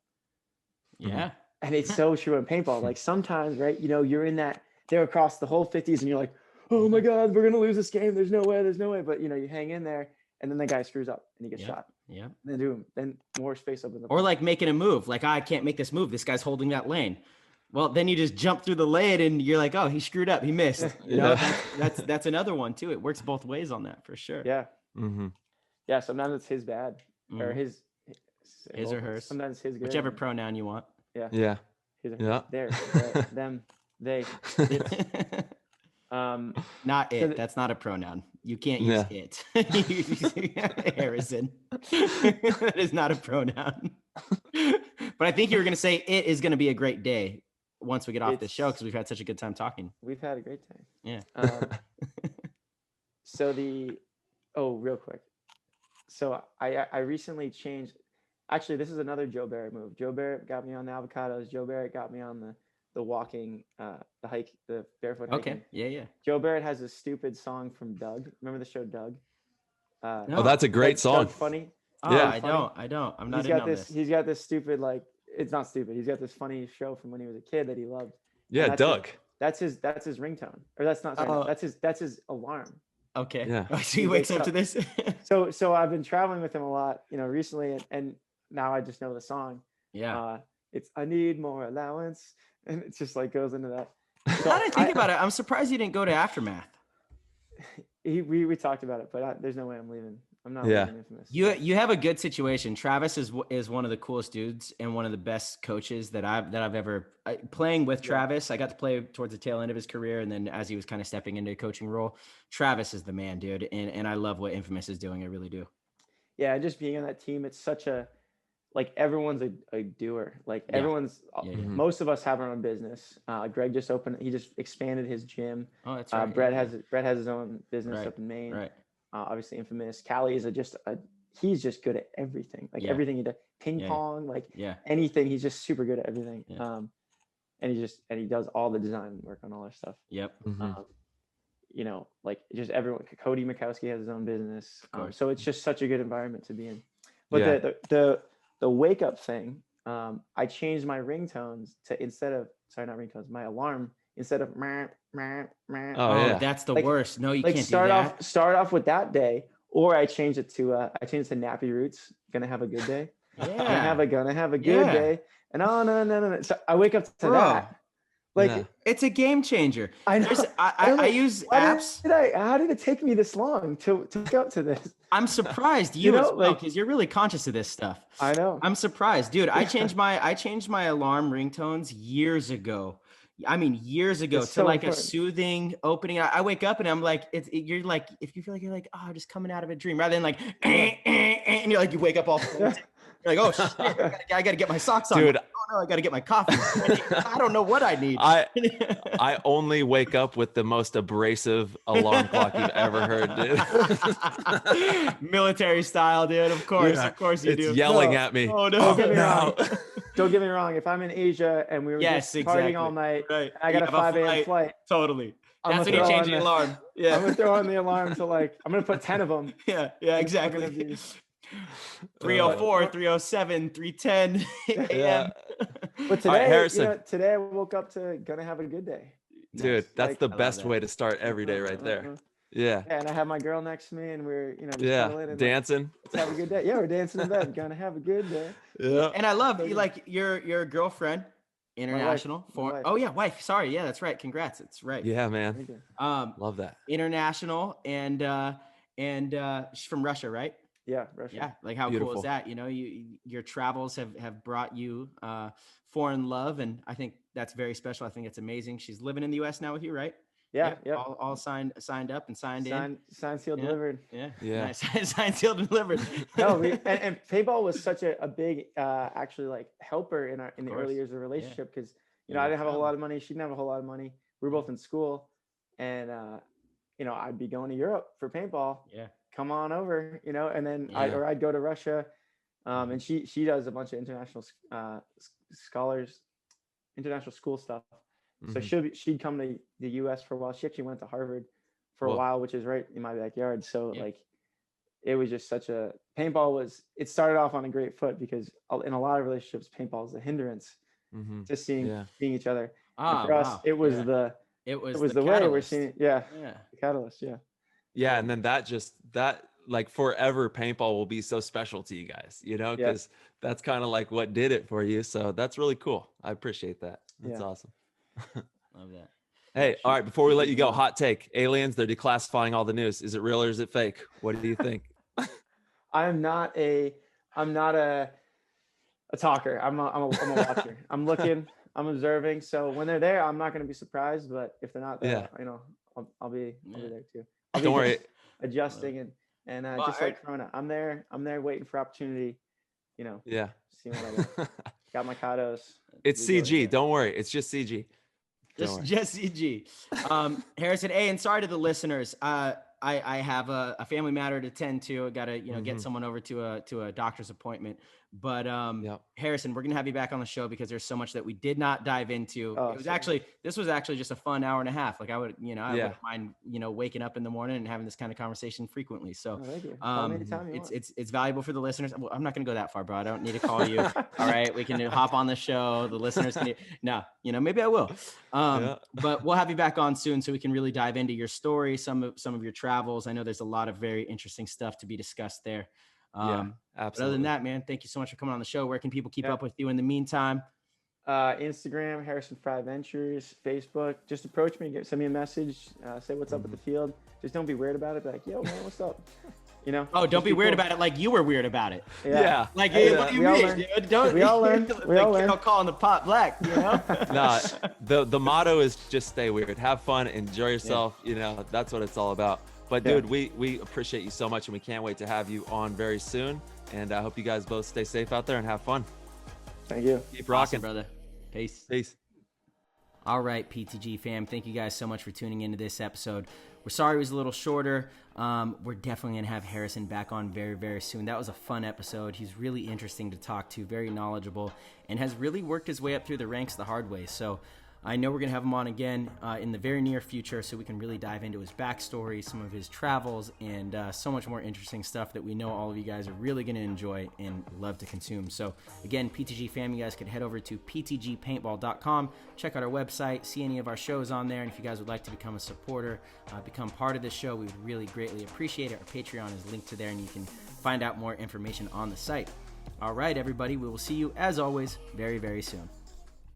Yeah. And it's so true in paintball. Like, sometimes, right, you're in that, they're across the whole 50s, and you're like, oh my God, we're going to lose this game. There's no way. But, you hang in there, and then the guy screws up and he gets shot. Yeah. Then more space opens up. Or, like, making a move. Like, I can't make this move. This guy's holding that lane. Well, then you just jump through the lane, and you're like, oh, he screwed up. He missed. That's another one too. It works both ways on that, for sure. Yeah. Yeah. Sometimes it's his bad, or his or hers. Sometimes his good. Whichever pronoun you want. Yeah. Yeah. His or hers. There. Them. They. It's. Not it. That's not a pronoun. You can't use it. Harrison. That is not a pronoun. But I think you were going to say it is going to be a great day once we get off this show, because we've had such a good time talking. We've had a great time. Yeah. So real quick. So I recently changed. Actually, this is another Joe Barrett move. Joe Barrett got me on the avocados. Joe Barrett got me on the walking, the hike, the barefoot hiking. Okay. Yeah. Joe Barrett has a stupid song from Doug. Remember the show Doug? No. Oh, that's a great song. Doug Funny. Oh, Yeah. I don't. I'm not He's in got on this. this. He's got this stupid, like, it's not stupid. He's got this funny show from when he was a kid that he loved. Yeah, And Doug. That's his ringtone. Or that's not. Sorry, Oh. that's his alarm. Okay. Yeah. So he wakes up to this. So I've been traveling with him a lot, recently, and now I just know the song. Yeah. It's I need more allowance, and it just like goes into that. So Now that I think about it, I'm surprised you didn't go to Aftermath. We talked about it, but there's no way I'm leaving. I'm not Yeah. leaving Infamous. You have a good situation. Travis is one of the coolest dudes and one of the best coaches that I've ever playing with. Travis, I got to play towards the tail end of his career, and then as he was kind of stepping into a coaching role, Travis is the man, dude. And I love what Infamous is doing. I really do. Yeah, just being on that team, it's such a, like, everyone's a doer. Like, everyone's, most of us have our own business. Greg he just expanded his gym. Oh, that's right. Brett has his own business up in Maine. Right. Obviously Infamous. Callie is he's just good at everything. Like everything he does, ping pong, like anything. He's just super good at everything. Yeah. And he does all the design work on all our stuff. Yep. Like just everyone. Cody Mikowski has his own business. So it's just such a good environment to be in. But the wake up thing, I changed my ringtones to my alarm, instead of that's the worst. No, you can't start do that. Start off with that day, or I changed it to Nappy Roots. Gonna have a good day. Yeah. Gonna have a good day. And no. So I wake up to that. Like it's a game changer. I know. I use apps. How did it take me this long to wake up to this? I'm surprised because you're really conscious of this stuff. I know. I'm surprised, dude. I changed my alarm ringtones years ago. I mean, years ago, it's to so like important. a soothing opening. I wake up and I'm like, you're like, if you feel like you're like, oh, just coming out of a dream, rather than like, and you're like, you wake up all. You're like, oh shit, I gotta get my socks on. Dude, oh no, I gotta get my coffee. I don't know what I need. I only wake up with the most abrasive alarm clock you've ever heard, dude. Military style, dude. Of course you do. It's yelling at me. Oh no. Don't get me wrong. Don't get me wrong. If I'm in Asia and we were just partying all night, I got a 5 a.m. flight. Totally. That's when you change the alarm. Yeah. I'm gonna throw on the alarm to I'm gonna put 10 of them. Yeah, exactly. 3:04, 3:07, 3:10 a.m. But today, Harrison. Today I woke up to gonna have a good day. Dude, that's the best way to start every day right there. Yeah. And I have my girl next to me and we're, just dancing. Let's have a good day. Yeah, we're dancing in bed. Gonna have a good day. Yeah. And I love your girlfriend, international foreign. Oh yeah, wife. Sorry. Yeah, that's right. Congrats. It's right. Yeah, man. Love that. International and she's from Russia, right? Yeah, Russia. Yeah, like how cool is that? Your travels have brought you foreign love, and I think that's very special. I think it's amazing. She's living in the U.S. now with you, right? Yeah. All signed up and signed in. Signed, sealed, delivered. Yeah. Nice. Signed, sealed, and delivered. No, and paintball was such a big actually like helper in the early years of the relationship, because I didn't have a whole lot of money. She didn't have a whole lot of money. We were both in school, and I'd be going to Europe for paintball. Yeah. Come on over, and then I'd go to Russia, and she does a bunch of international international school stuff. So she'd come to the U.S. for a while. She actually went to Harvard for a while, which is right in my backyard. So it was just it started off on a great foot, because in a lot of relationships, paintball is a hindrance to seeing each other. And for us, it was the way we're seeing it. Yeah. The catalyst. Yeah. Yeah, and then that like forever paintball will be so special to you guys, because that's kind of like what did it for you. So that's really cool. I appreciate that. That's awesome. Love that. Hey, all right, before we let you go, hot take. Aliens, they're declassifying all the news. Is it real or is it fake? What do you think? I'm not a talker. I'm a watcher. I'm looking, I'm observing. So when they're there, I'm not going to be surprised, but if they're not there, I'll be there too. Don't worry. Adjusting and just like Corona, I'm there waiting for opportunity, Yeah. seeing what I got my kados. It's CG. Don't worry. It's just CG. Just CG. Harrison, and sorry to the listeners. I have a family matter to tend to. I got to, get someone over to a doctor's appointment. But Harrison, we're gonna have you back on the show because there's so much that we did not dive into. This was actually just a fun hour and a half. Like I wouldn't mind, waking up in the morning and having this kind of conversation frequently. So it's valuable for the listeners. Well, I'm not gonna go that far, bro. I don't need to call you. All right, we can hop on the show. The listeners can maybe I will. But we'll have you back on soon so we can really dive into your story, some of your travels. I know there's a lot of very interesting stuff to be discussed there. Absolutely. But other than that, man, thank you so much for coming on the show. Where can people keep up with you in the meantime? Instagram, Harrison Frye Ventures, Facebook. Just approach me, send me a message, say what's up with the field. Just don't be weird about it. Be like, yo, man, what's up? Oh, don't be weird about it like you were weird about it. Yeah. Like, hey, what do you mean? We all learn. We all learn. Calling the pot black, Nah, the motto is just stay weird. Have fun, enjoy yourself. That's what it's all about. But dude, we appreciate you so much, and we can't wait to have you on very soon. And I hope you guys both stay safe out there and have fun. Thank you. Keep rocking, awesome, brother. Peace. All right, PTG fam. Thank you guys so much for tuning into this episode. We're sorry it was a little shorter. We're definitely going to have Harrison back on very, very soon. That was a fun episode. He's really interesting to talk to, very knowledgeable, and has really worked his way up through the ranks the hard way. So I know we're going to have him on again in the very near future so we can really dive into his backstory, some of his travels, and so much more interesting stuff that we know all of you guys are really going to enjoy and love to consume. So again, PTG fam, you guys could head over to ptgpaintball.com, check out our website, see any of our shows on there, and if you guys would like to become a supporter, become part of this show, we would really greatly appreciate it. Our Patreon is linked to there, and you can find out more information on the site. All right, everybody, we will see you, as always, very, very soon.